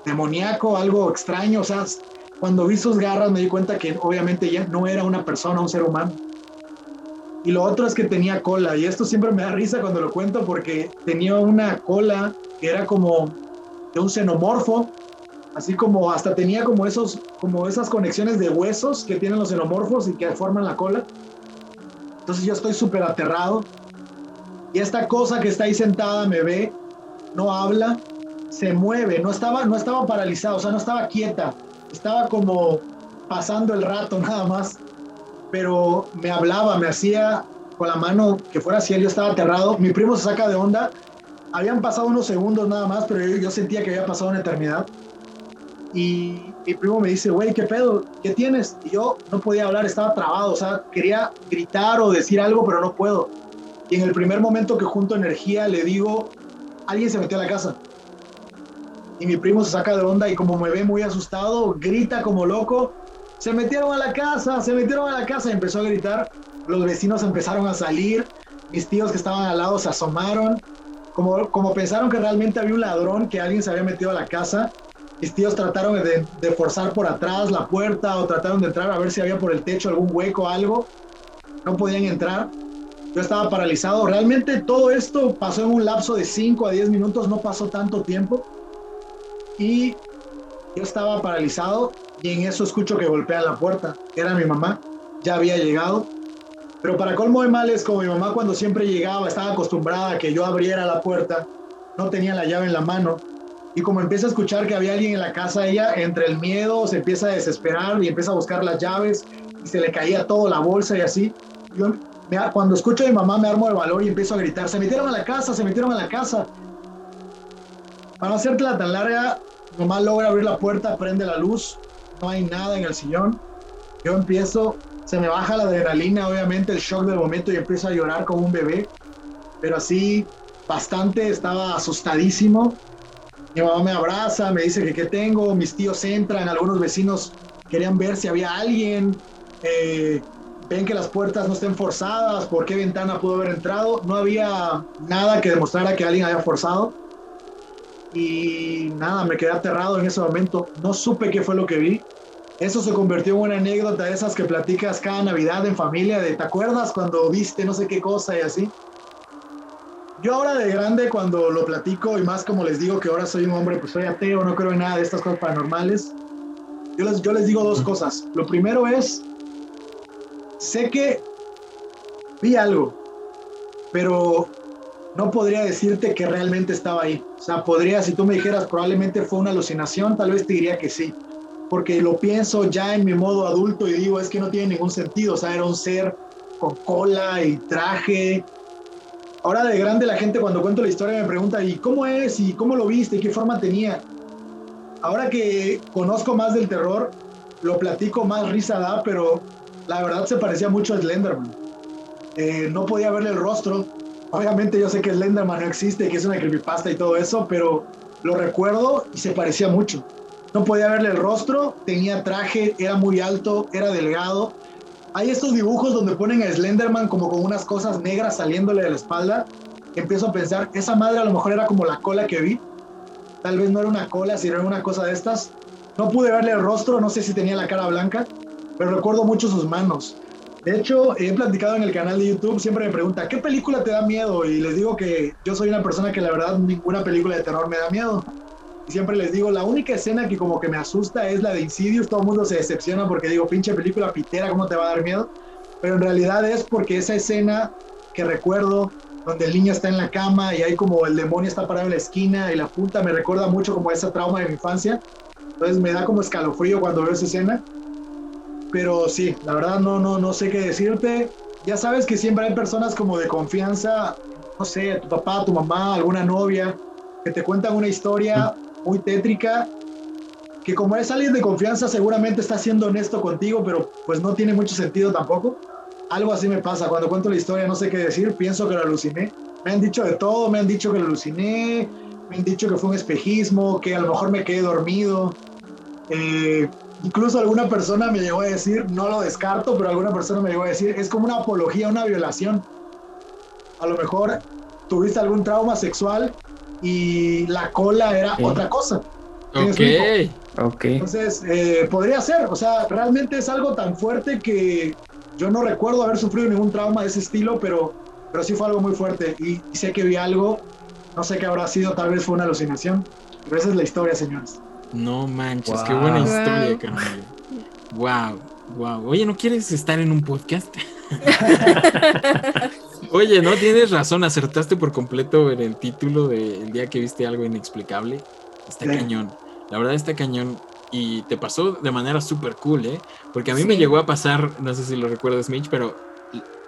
demoníaco, algo extraño. O sea, cuando vi sus garras me di cuenta que obviamente ya no era una persona, un ser humano. Y lo otro es que tenía cola, y esto siempre me da risa cuando lo cuento porque tenía una cola que era como de un xenomorfo, así como hasta tenía como esas conexiones de huesos que tienen los xenomorfos y que forman la cola. Entonces yo estoy súper aterrado y esta cosa que está ahí sentada me ve, no habla, se mueve, no estaba paralizada, o sea, no estaba quieta, estaba como pasando el rato nada más, pero me hablaba, me hacía con la mano que fuera así, yo estaba aterrado. Mi primo se saca de onda, habían pasado unos segundos nada más, pero yo sentía que había pasado una eternidad. Y mi primo me dice, güey, ¿qué pedo? ¿Qué tienes? Y yo no podía hablar, estaba trabado, o sea, quería gritar o decir algo, pero no puedo. Y en el primer momento que junto energía le digo, alguien se metió a la casa. Y mi primo se saca de onda y como me ve muy asustado, grita como loco, se metieron a la casa, y empezó a gritar. Los vecinos empezaron a salir, mis tíos que estaban al lado se asomaron, como pensaron que realmente había un ladrón, que alguien se había metido a la casa. Mis tíos trataron de forzar por atrás la puerta o trataron de entrar a ver si había por el techo algún hueco o algo. No podían entrar. Yo estaba paralizado. Realmente todo esto pasó en un lapso de 5 a 10 minutos, no pasó tanto tiempo. Y yo estaba paralizado y en eso escucho que golpean la puerta. Era mi mamá, ya había llegado. Pero para colmo de males, como mi mamá cuando siempre llegaba estaba acostumbrada a que yo abriera la puerta, no tenía la llave en la mano. Y como empieza a escuchar que había alguien en la casa, ella entre el miedo se empieza a desesperar y empieza a buscar las llaves y se le caía todo, la bolsa y así. Yo, cuando escucho a mi mamá me armo de valor y empiezo a gritar, se metieron a la casa, se metieron a la casa. Para no hacértela tan larga, mi mamá logra abrir la puerta, prende la luz, no hay nada en el sillón. Yo empiezo, se me baja la adrenalina, obviamente el shock del momento y empiezo a llorar como un bebé, pero así bastante, estaba asustadísimo. Mi mamá me abraza, me dice que qué tengo, mis tíos entran, algunos vecinos querían ver si había alguien, ven que las puertas no estén forzadas, por qué ventana pudo haber entrado, no había nada que demostrara que alguien había forzado y nada, me quedé aterrado en ese momento, no supe qué fue lo que vi. Eso se convirtió en una anécdota de esas que platicas cada Navidad en familia, de ¿te acuerdas cuando viste no sé qué cosa y así? Yo ahora de grande cuando lo platico y más como les digo que ahora soy un hombre, pues soy ateo, no creo en nada de estas cosas paranormales. Yo les digo dos cosas. Lo primero es, sé que vi algo, pero no podría decirte que realmente estaba ahí. O sea, podría, si tú me dijeras probablemente fue una alucinación, tal vez te diría que sí. Porque lo pienso ya en mi modo adulto y digo, es que no tiene ningún sentido. O sea, era un ser con cola y traje. Ahora de grande la gente cuando cuento la historia me pregunta, ¿y cómo es? ¿Y cómo lo viste? ¿Y qué forma tenía? Ahora que conozco más del terror, lo platico, más risa da, pero la verdad se parecía mucho a Slenderman. No podía verle el rostro. Obviamente yo sé que Slenderman no existe, que es una creepypasta y todo eso, pero lo recuerdo y se parecía mucho. No podía verle el rostro, tenía traje, era muy alto, era delgado. Hay estos dibujos donde ponen a Slenderman como con unas cosas negras saliéndole de la espalda. Empiezo a pensar, esa madre a lo mejor era como la cola que vi. Tal vez no era una cola, sino era una cosa de estas. No pude verle el rostro, no sé si tenía la cara blanca, pero recuerdo mucho sus manos. De hecho, he platicado en el canal de YouTube, siempre me pregunta, ¿qué película te da miedo? Y les digo que yo soy una persona que la verdad ninguna película de terror me da miedo. Y siempre les digo, la única escena que como que me asusta es la de Insidious. Todo el mundo se decepciona porque digo, pinche película pitera, ¿cómo te va a dar miedo? Pero en realidad es porque esa escena que recuerdo, donde el niño está en la cama y hay como el demonio está parado en la esquina y la puta me recuerda mucho como ese trauma de mi infancia. Entonces me da como escalofrío cuando veo esa escena. Pero sí, la verdad no sé qué decirte. Ya sabes que siempre hay personas como de confianza, no sé, tu papá, tu mamá, alguna novia, que te cuentan una historia muy tétrica, que como es alguien de confianza seguramente está siendo honesto contigo, pero pues no tiene mucho sentido tampoco. Algo así me pasa, cuando cuento la historia no sé qué decir, pienso que lo aluciné. Me han dicho de todo, me han dicho que lo aluciné, me han dicho que fue un espejismo, que a lo mejor me quedé dormido. Incluso alguna persona me llegó a decir, no lo descarto, pero alguna persona me llegó a decir, es como una apología, una violación. A lo mejor tuviste algún trauma sexual y la cola era otra cosa. Ok. Entonces, podría ser, o sea, realmente es algo tan fuerte que yo no recuerdo haber sufrido ningún trauma de ese estilo, pero sí fue algo muy fuerte y sé que vi algo, no sé qué habrá sido, tal vez fue una alucinación, pero esa es la historia, señores. No manches, Wow. qué buena historia, carnal. Wow. Oye, ¿no quieres estar en un podcast? Oye, no, tienes razón, acertaste por completo en el título del día que viste algo inexplicable. Está cañón, la verdad está cañón. Y te pasó de manera súper cool, ¿eh? Porque a mí me llegó a pasar, no sé si lo recuerdas, Mitch, pero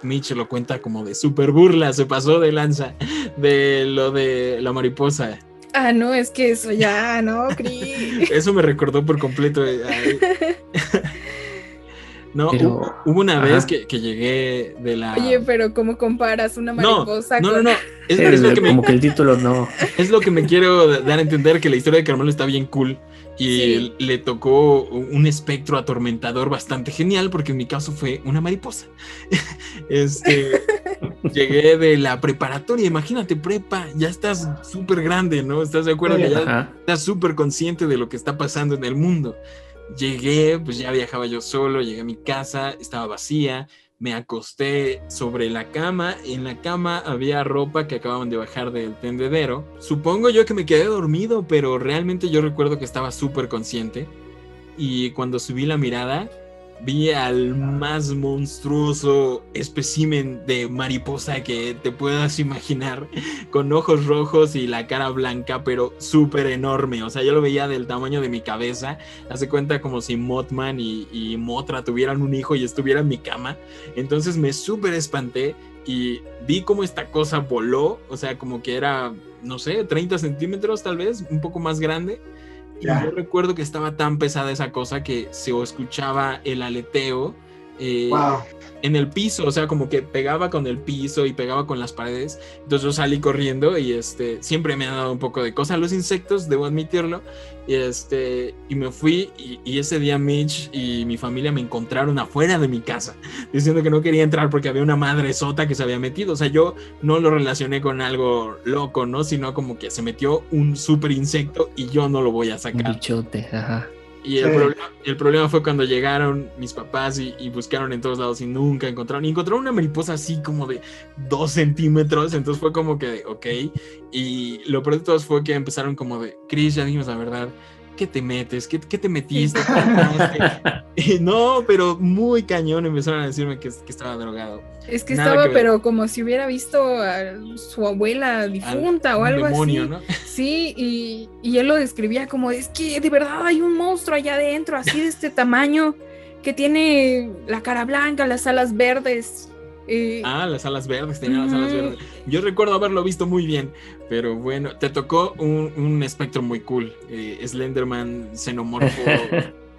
Mitch lo cuenta como de súper burla, se pasó de lanza de lo de la mariposa. Ah, no, es que eso ya, ¿no, Cris? Eso me recordó por completo. No, pero, hubo una vez que llegué de la... Oye, pero ¿cómo comparas una mariposa No. Es lo que como que el título no... Es lo que me quiero dar a entender, que la historia de Carmelo está bien cool. Y le tocó un espectro atormentador bastante genial, porque en mi caso fue una mariposa. Llegué de la preparatoria, imagínate, prepa, ya estás súper grande, ¿no? ¿Estás de acuerdo que ya estás súper consciente de lo que está pasando en el mundo? Llegué, pues ya viajaba yo solo, llegué a mi casa, estaba vacía, me acosté sobre la cama, en la cama había ropa que acababan de bajar del tendedero. Supongo yo que me quedé dormido, pero realmente yo recuerdo que estaba súper consciente. Y cuando subí la mirada, vi al más monstruoso espécimen de mariposa que te puedas imaginar, con ojos rojos y la cara blanca, pero súper enorme. O sea, yo lo veía del tamaño de mi cabeza. Hace cuenta como si Mothman y Mothra tuvieran un hijo y estuviera en mi cama. Entonces me súper espanté y vi cómo esta cosa voló. O sea, como que era, no sé, 30 centímetros tal vez, un poco más grande. Y yo recuerdo que estaba tan pesada esa cosa que se escuchaba el aleteo en el piso, o sea, como que pegaba con el piso y pegaba con las paredes. Entonces yo salí corriendo y siempre me han dado un poco de cosa los insectos, debo admitirlo. Y me fui y ese día Mitch y mi familia me encontraron afuera de mi casa diciendo que no quería entrar porque había una madre sota que se había metido. O sea, yo no lo relacioné con algo loco, ¿no? Sino como que se metió un súper insecto y yo no lo voy a sacar. Un bichote, ajá. Y el problema fue cuando llegaron mis papás y buscaron en todos lados y nunca encontraron. Y encontraron una mariposa así como de 2 centímetros. Entonces fue como que, ok. Y lo peor de todos fue que empezaron como de, Chris, ya dimos la verdad. ¿Qué te metes? ¿Qué te metiste? Y no, pero muy cañón empezaron a decirme que estaba drogado. Es que estaba, pero como si hubiera visto a su abuela difunta o algo demonio, así. ¿No? Sí, y él lo describía como, es que de verdad hay un monstruo allá adentro, así de este tamaño, que tiene la cara blanca, las alas verdes. Las alas verdes, tenía las alas verdes. Yo recuerdo haberlo visto muy bien, pero bueno, te tocó un espectro muy cool. Slenderman, xenomorfo,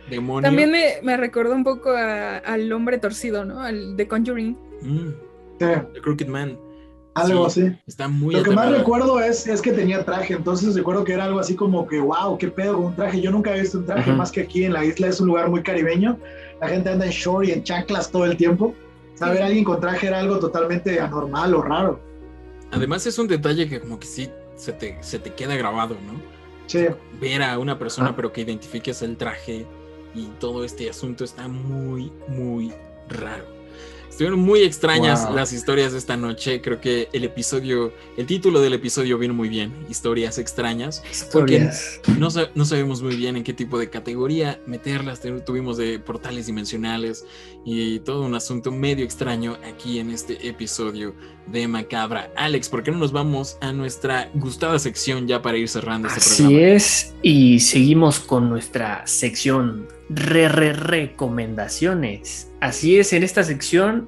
demonio. También me recordó un poco al hombre torcido, ¿no? Al The Conjuring. The Crooked Man. Algo así. Está muy Lo que aterrador. más recuerdo es que tenía traje, entonces recuerdo que era algo así como que, wow, qué pedo con un traje. Yo nunca he visto un traje, más que aquí en la isla es un lugar muy caribeño. La gente anda en short y en chanclas todo el tiempo. Saber a alguien con traje era algo totalmente anormal o raro. Además es un detalle que como que sí se te queda grabado, ¿no? Sí. Ver a una persona pero que identifiques el traje y todo este asunto está muy, muy raro. Estuvieron muy extrañas las historias de esta noche. Creo que el título del episodio vino muy bien, historias extrañas, porque no sabemos muy bien en qué tipo de categoría meterlas. Tuvimos de portales dimensionales y todo un asunto medio extraño aquí en este episodio de Macabra. Alex, ¿por qué no nos vamos a nuestra gustada sección ya para ir cerrando este programa? Así es, y seguimos con nuestra sección recomendaciones. Así es, en esta sección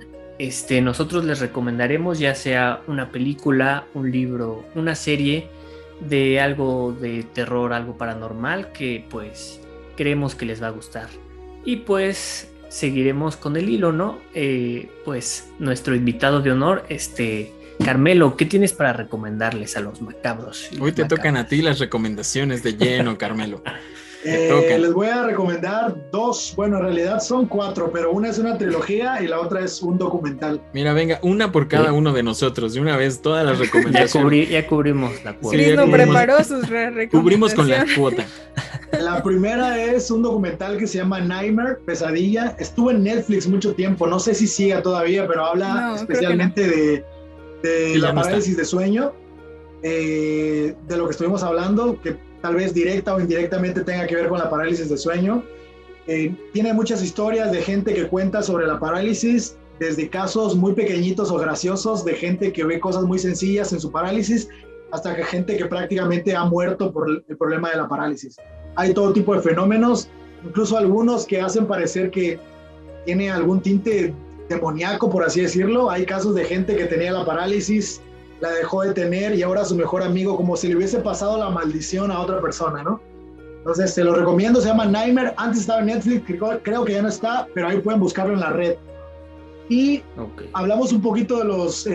nosotros les recomendaremos ya sea una película, un libro, una serie de algo de terror, algo paranormal que pues creemos que les va a gustar. Y pues seguiremos con el hilo, ¿no? Pues nuestro invitado de honor, Carmelo, ¿qué tienes para recomendarles a los macabros? Hoy te tocan a ti las recomendaciones de lleno, Carmelo. Les voy a recomendar 2, bueno, en realidad son 4, pero una es una trilogía y la otra es un documental. Mira, venga, una por cada uno de nosotros, de una vez todas las recomendaciones. Ya cubrimos la cuota. Sí, no preparó sus recomendaciones. Cubrimos con la cuota. La primera es un documental que se llama Nightmare, Pesadilla. Estuvo en Netflix mucho tiempo, no sé si siga todavía, pero habla especialmente de la parálisis de sueño, de lo que estuvimos hablando, que tal vez directa o indirectamente tenga que ver con la parálisis de sueño. Tiene muchas historias de gente que cuenta sobre la parálisis, desde casos muy pequeñitos o graciosos de gente que ve cosas muy sencillas en su parálisis, hasta que gente que prácticamente ha muerto por el problema de la parálisis. Hay todo tipo de fenómenos, incluso algunos que hacen parecer que tiene algún tinte demoníaco, por así decirlo. Hay casos de gente que tenía la parálisis, la dejó de tener y ahora su mejor amigo, como si le hubiese pasado la maldición a otra persona, ¿no? Entonces, se lo recomiendo, se llama Nightmare. Antes estaba en Netflix, creo que ya no está, pero ahí pueden buscarlo en la red. Y hablamos un poquito de los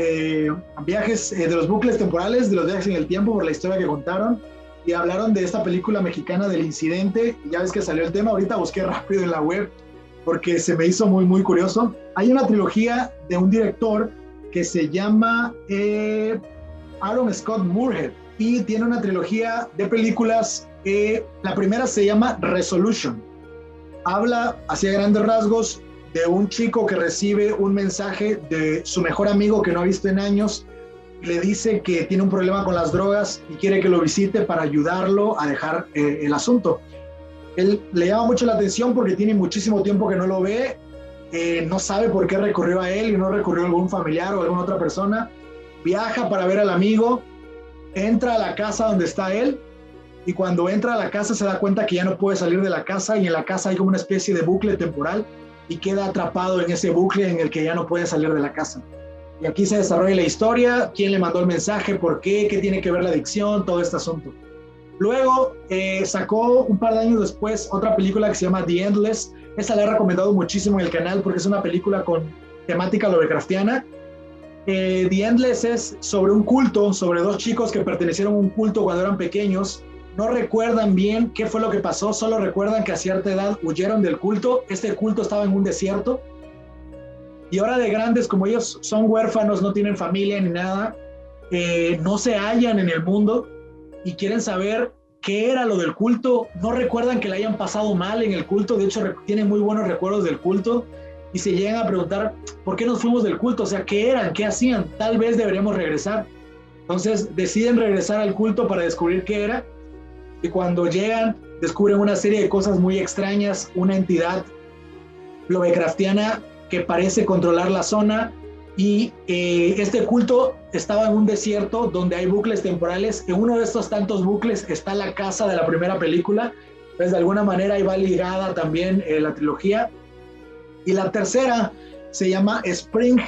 viajes, de los bucles temporales, de los viajes en el tiempo, por la historia que contaron. Y hablaron de esta película mexicana del incidente. Ya ves que salió el tema, ahorita busqué rápido en la web, porque se me hizo muy, muy curioso. Hay una trilogía de un director que se llama Aaron Scott Moorhead y tiene una trilogía de películas. La primera se llama Resolution. Habla, hacia grandes rasgos, de un chico que recibe un mensaje de su mejor amigo que no ha visto en años. Le dice que tiene un problema con las drogas y quiere que lo visite para ayudarlo a dejar el asunto. Él le llama mucho la atención porque tiene muchísimo tiempo que no lo ve, no sabe por qué recurrió a él y no recurrió a algún familiar o alguna otra persona. Viaja para ver al amigo, entra a la casa donde está él y cuando entra a la casa se da cuenta que ya no puede salir de la casa y en la casa hay como una especie de bucle temporal y queda atrapado en ese bucle en el que ya no puede salir de la casa. Y aquí se desarrolla la historia, quién le mandó el mensaje, por qué tiene que ver la adicción, todo este asunto. Luego sacó un par de años después otra película que se llama The Endless. Esa la he recomendado muchísimo en el canal porque es una película con temática lovecraftiana. The Endless es sobre un culto, sobre dos chicos que pertenecieron a un culto cuando eran pequeños. No recuerdan bien qué fue lo que pasó, solo recuerdan que a cierta edad huyeron del culto. Este culto estaba en un desierto. Y ahora de grandes, como ellos son huérfanos, no tienen familia ni nada, no se hallan en el mundo y quieren saber qué era lo del culto. No recuerdan que le hayan pasado mal en el culto, de hecho tienen muy buenos recuerdos del culto y se llegan a preguntar, ¿por qué nos fuimos del culto? O sea, ¿qué eran? ¿Qué hacían? Tal vez deberíamos regresar. Entonces deciden regresar al culto para descubrir qué era y cuando llegan descubren una serie de cosas muy extrañas, una entidad lovecraftiana que parece controlar la zona y este culto estaba en un desierto donde hay bucles temporales. En uno de estos tantos bucles está la casa de la primera película, pues de alguna manera ahí va ligada también la trilogía. Y la tercera se llama Spring.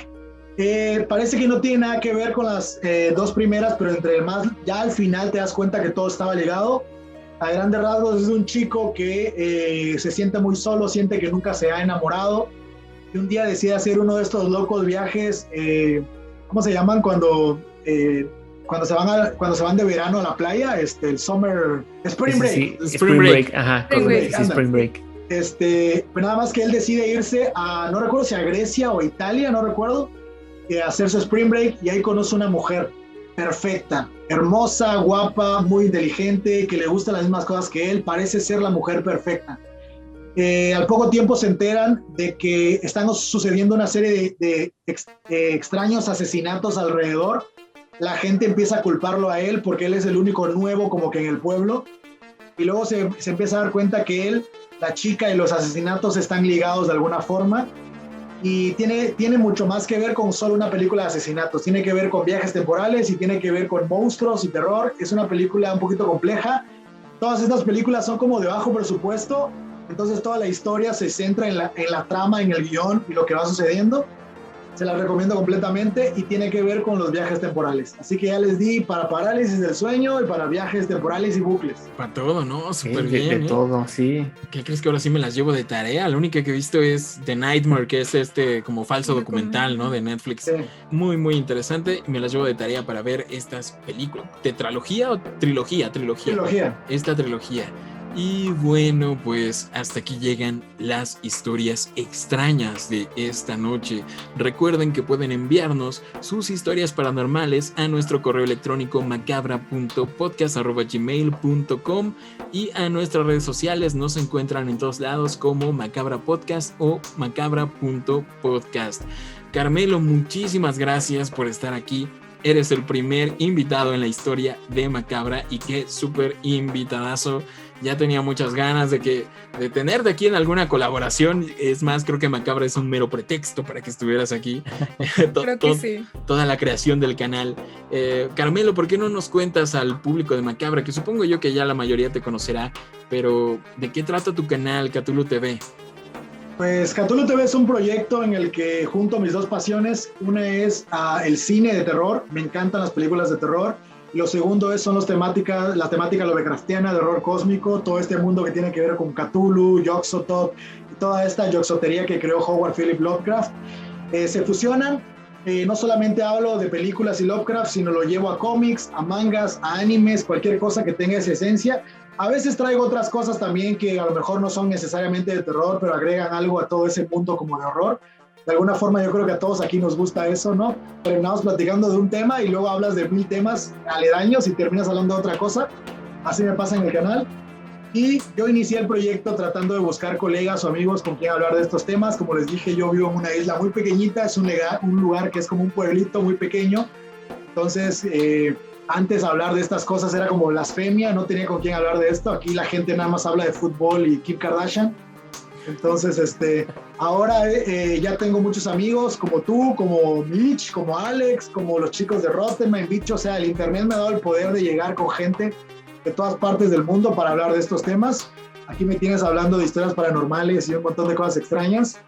Parece que no tiene nada que ver con las dos primeras, pero entre el más, ya al final te das cuenta que todo estaba ligado. A grandes rasgos es un chico que se siente muy solo, siente que nunca se ha enamorado y un día decide hacer uno de estos locos viajes, ¿cómo se llaman? Cuando se van de verano a la playa, el Spring Break. Sí, Spring Break, ajá, Spring Break. Sí, Spring Break. Pues nada más que él decide irse a, no recuerdo si a Grecia o Italia, no recuerdo, a hacer su Spring Break y ahí conoce una mujer perfecta, hermosa, guapa, muy inteligente, que le gustan las mismas cosas que él, parece ser la mujer perfecta. Al poco tiempo se enteran de que están sucediendo una serie de extraños asesinatos alrededor. La gente empieza a culparlo a él porque él es el único nuevo como que en el pueblo. Y luego se empieza a dar cuenta que él, la chica y los asesinatos están ligados de alguna forma. Y tiene mucho más que ver con solo una película de asesinatos. Tiene que ver con viajes temporales y tiene que ver con monstruos y terror. Es una película un poquito compleja. Todas estas películas son como de bajo presupuesto. Entonces toda la historia se centra en la trama, en el guión y lo que va sucediendo. Se la recomiendo completamente y tiene que ver con los viajes temporales. Así que ya les di para parálisis del sueño y para viajes temporales y bucles. Para todo, ¿no? Súper Sí, bien. de todo, sí. ¿Qué crees que ahora sí me las llevo de tarea? La única que he visto es The Nightmare, que es como falso documental, ¿no? De Netflix. Sí. Muy, muy interesante. Me las llevo de tarea para ver estas películas. ¿Tetralogía o trilogía? Trilogía. Esta trilogía. Y bueno, pues hasta aquí llegan las historias extrañas de esta noche. Recuerden que pueden enviarnos sus historias paranormales a nuestro correo electrónico macabra.podcast@gmail.com y a nuestras redes sociales. Nos encuentran en todos lados como Macabra Podcast o macabra.podcast. Carmelo, muchísimas gracias por estar aquí. Eres el primer invitado en la historia de Macabra y qué súper invitadazo. Ya tenía muchas ganas de tenerte aquí en alguna colaboración. Es más, creo que Macabra es un mero pretexto para que estuvieras aquí. Creo que sí. Toda la creación del canal. Carmelo, ¿por qué no nos cuentas al público de Macabra? Que supongo yo que ya la mayoría te conocerá, pero ¿de qué trata tu canal, Cthulhu TV? Pues Cthulhu TV es un proyecto en el que junto mis dos pasiones, una es el cine de terror, me encantan las películas de terror, y lo segundo son la temática lovecraftiana, de horror cósmico, todo este mundo que tiene que ver con Cthulhu, Yog-Sothoth, y toda esta yogsotería que creó Howard Philip Lovecraft. Se fusionan, no solamente hablo de películas y Lovecraft, sino lo llevo a cómics, a mangas, a animes, cualquier cosa que tenga esa esencia. A veces traigo otras cosas también que a lo mejor no son necesariamente de terror, pero agregan algo a todo ese mundo como de horror. De alguna forma yo creo que a todos aquí nos gusta eso, ¿no? Terminamos platicando de un tema y luego hablas de 1000 temas aledaños y terminas hablando de otra cosa. Así me pasa en el canal. Y yo inicié el proyecto tratando de buscar colegas o amigos con quien hablar de estos temas. Como les dije, yo vivo en una isla muy pequeñita, es un lugar que es como un pueblito muy pequeño. Entonces, antes hablar de estas cosas era como blasfemia, no tenía con quién hablar de esto. Aquí la gente nada más habla de fútbol y Kim Kardashian. Entonces, ahora ya tengo muchos amigos como tú, como Mitch, como Alex, como los chicos de Rotten, bicho. O sea, el internet me ha dado el poder de llegar con gente de todas partes del mundo para hablar de estos temas. Aquí me tienes hablando de historias paranormales y un montón de cosas extrañas.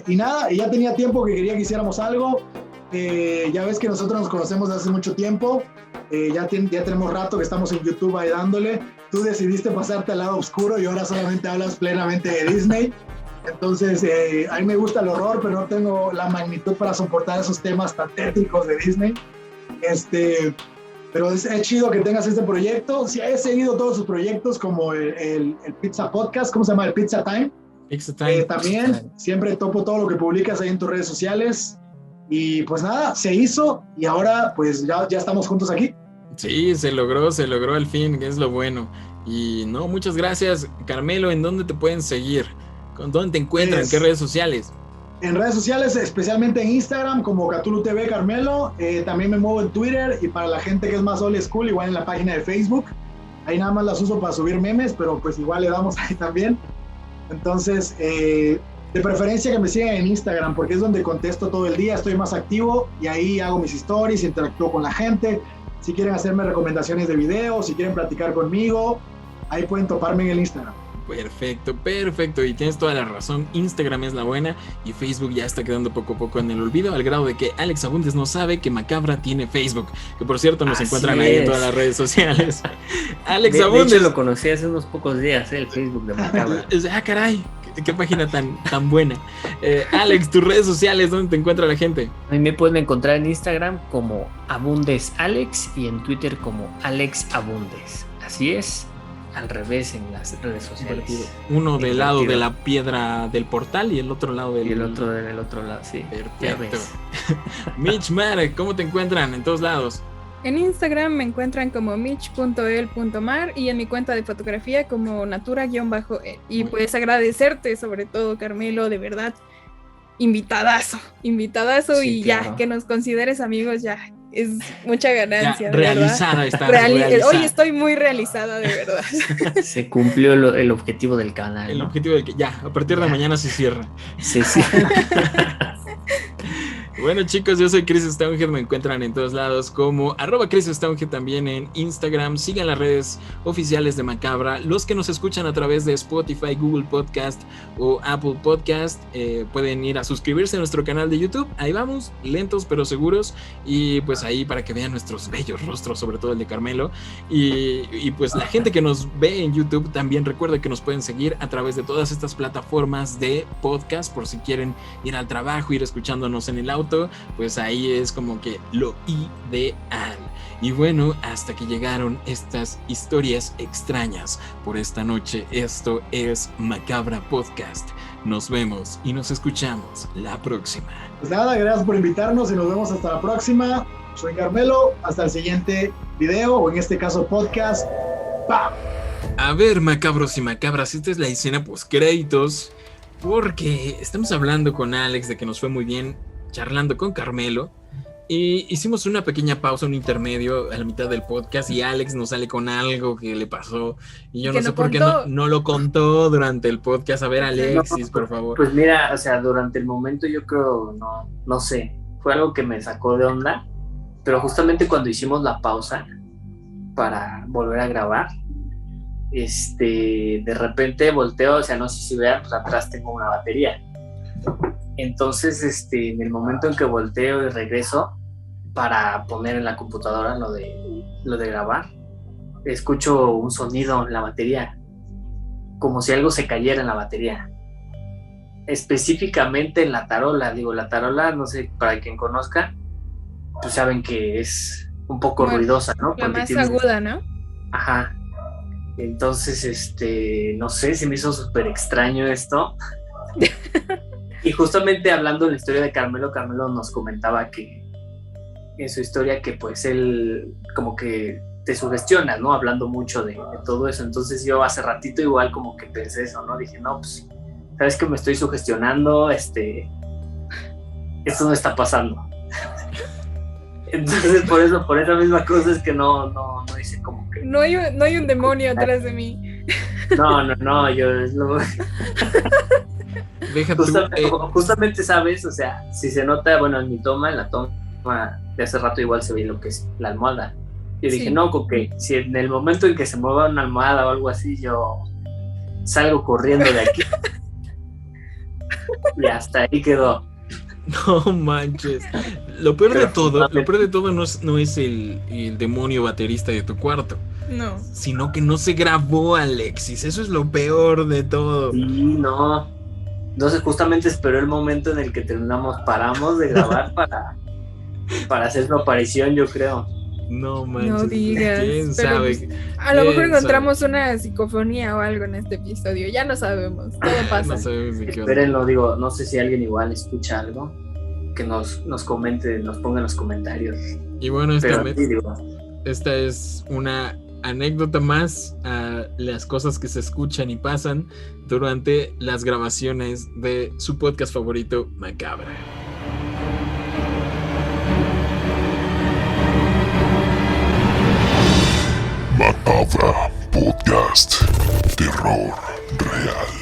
Y nada, ya tenía tiempo que quería que hiciéramos algo. Ya ves que nosotros nos conocemos desde hace mucho tiempo. Ya tenemos rato que estamos en YouTube ahí dándole. Tú decidiste pasarte al lado oscuro y ahora solamente hablas plenamente de Disney. Entonces, a mí me gusta el horror, pero no tengo la magnitud para soportar esos temas tan tétricos de Disney. Pero es chido que tengas este proyecto. Sí, he seguido todos sus proyectos como el Pizza Podcast, ¿cómo se llama? El Pizza Time. Pizza Time. También siempre topo todo lo que publicas ahí en tus redes sociales. Y pues nada, se hizo y ahora pues ya estamos juntos aquí. Sí, se logró al fin, que es lo bueno. Y no, muchas gracias. Carmelo, ¿en dónde te pueden seguir? ¿Dónde te encuentran? ¿En qué redes sociales? En redes sociales, especialmente en Instagram, como Cthulhu TV Carmelo. También me muevo en Twitter y para la gente que es más old school, igual en la página de Facebook. Ahí nada más las uso para subir memes, pero pues igual le damos ahí también. Entonces, de preferencia que me sigan en Instagram, porque es donde contesto todo el día, estoy más activo y ahí hago mis stories, interactúo con la gente. Si quieren hacerme recomendaciones de videos, si quieren platicar conmigo, ahí pueden toparme en el Instagram. Perfecto, y tienes toda la razón. Instagram es la buena y Facebook ya está quedando poco a poco en el olvido, al grado de que Alex Abundes no sabe que Macabra tiene Facebook, que por cierto nos encuentran ahí en todas las redes sociales. Alex Abundes. De hecho lo conocí hace unos pocos días, el Facebook de Macabra. Caray, qué página tan buena. Alex, tus redes sociales, ¿dónde te encuentra la gente? A mí me pueden encontrar en Instagram como Abundes Alex y en Twitter como Alex Abundes. Así es, al revés en las redes sociales. Uno del lado de la piedra del portal y el otro lado del... Y el otro del otro lado, sí. Perfecto. Mitch Marek, ¿cómo te encuentran en todos lados? En Instagram me encuentran como mitch.el.mar y en mi cuenta de fotografía como natura_e. Y pues agradecerte sobre todo, Carmelo, de verdad, invitadazo sí, y claro. Ya, que nos consideres amigos ya. Es mucha ganancia. Ya, realizada está. Hoy estoy muy realizada, de verdad. Se cumplió el objetivo del canal. El objetivo del que ya, a partir de mañana se cierra. Sí. Bueno, chicos, yo soy Chris Stonehead, me encuentran en todos lados como @Chris Stonehead también en Instagram. Sigan las redes oficiales de Macabra. Los que nos escuchan a través de Spotify, Google Podcast o Apple Podcast pueden ir a suscribirse a nuestro canal de YouTube. Ahí vamos, lentos pero seguros, y pues ahí para que vean nuestros bellos rostros, sobre todo el de Carmelo. Y pues la gente que nos ve en YouTube también recuerda que nos pueden seguir a través de todas estas plataformas de podcast, por si quieren ir al trabajo, ir escuchándonos en el auto. Pues ahí es como que lo ideal. Y bueno, hasta que llegaron estas historias extrañas por esta noche. Esto es Macabra Podcast. Nos vemos y nos escuchamos la próxima. Pues nada, gracias por invitarnos y nos vemos hasta la próxima. Soy Carmelo, hasta el siguiente video o en este caso podcast. ¡Pam! A ver, macabros y macabras, esta es la escena postcréditos, porque estamos hablando con Alex de que nos fue muy bien charlando con Carmelo y hicimos una pequeña pausa, un intermedio a la mitad del podcast y Alex nos sale con algo que le pasó y yo no sé por qué no lo contó durante el podcast. A ver, Alexis, por favor. Pues mira, o sea, durante el momento yo creo, no sé, fue algo que me sacó de onda, pero justamente cuando hicimos la pausa para volver a grabar, de repente volteo, o sea, no sé si vean, pues atrás tengo una batería. Entonces, en el momento en que volteo y regreso para poner en la computadora lo de grabar, escucho un sonido en la batería, como si algo se cayera en la batería. Específicamente en la tarola. Digo, la tarola, no sé, para quien conozca, pues saben que es un poco ruidosa, ¿no? La más aguda, ¿no? Ajá. Entonces, no sé, se me hizo súper extraño esto. Y justamente hablando de la historia de Carmelo, Carmelo nos comentaba que en su historia que pues él como que te sugestiona, ¿no? Hablando mucho de todo eso. Entonces yo hace ratito igual como que pensé eso, ¿no? Dije, no, pues, ¿sabes que me estoy sugestionando? Esto no está pasando. Entonces por esa misma cosa es que no hice como que... No hay un demonio atrás de mí. No, yo es lo... Deja tú, Justamente, ¿sabes? O sea, si se nota, bueno, en la toma de hace rato igual se ve lo que es la almohada. Yo dije, Sí. no, con que si en el momento en que se mueva una almohada o algo así, yo salgo corriendo de aquí. Y hasta ahí quedó. no manches. Lo peor de todo no es el demonio baterista de tu cuarto, No. sino que no se grabó, Alexis. Eso es lo peor de todo. Sí, no. Entonces justamente esperó el momento en el que paramos de grabar para hacer su aparición, yo creo. No manches. No digas. ¿Quién pero sabe? pues, a lo mejor ¿Quién encontramos una psicofonía o algo en este episodio. Ya no sabemos. Todo pasa. No sabemos de qué onda. Espérenlo, digo, no sé si alguien igual escucha algo, que nos comente, nos ponga en los comentarios. Y bueno, Pero sí, digo, esta es una anécdota más a las cosas que se escuchan y pasan durante las grabaciones de su podcast favorito, Macabra. Macabra Podcast. Terror real.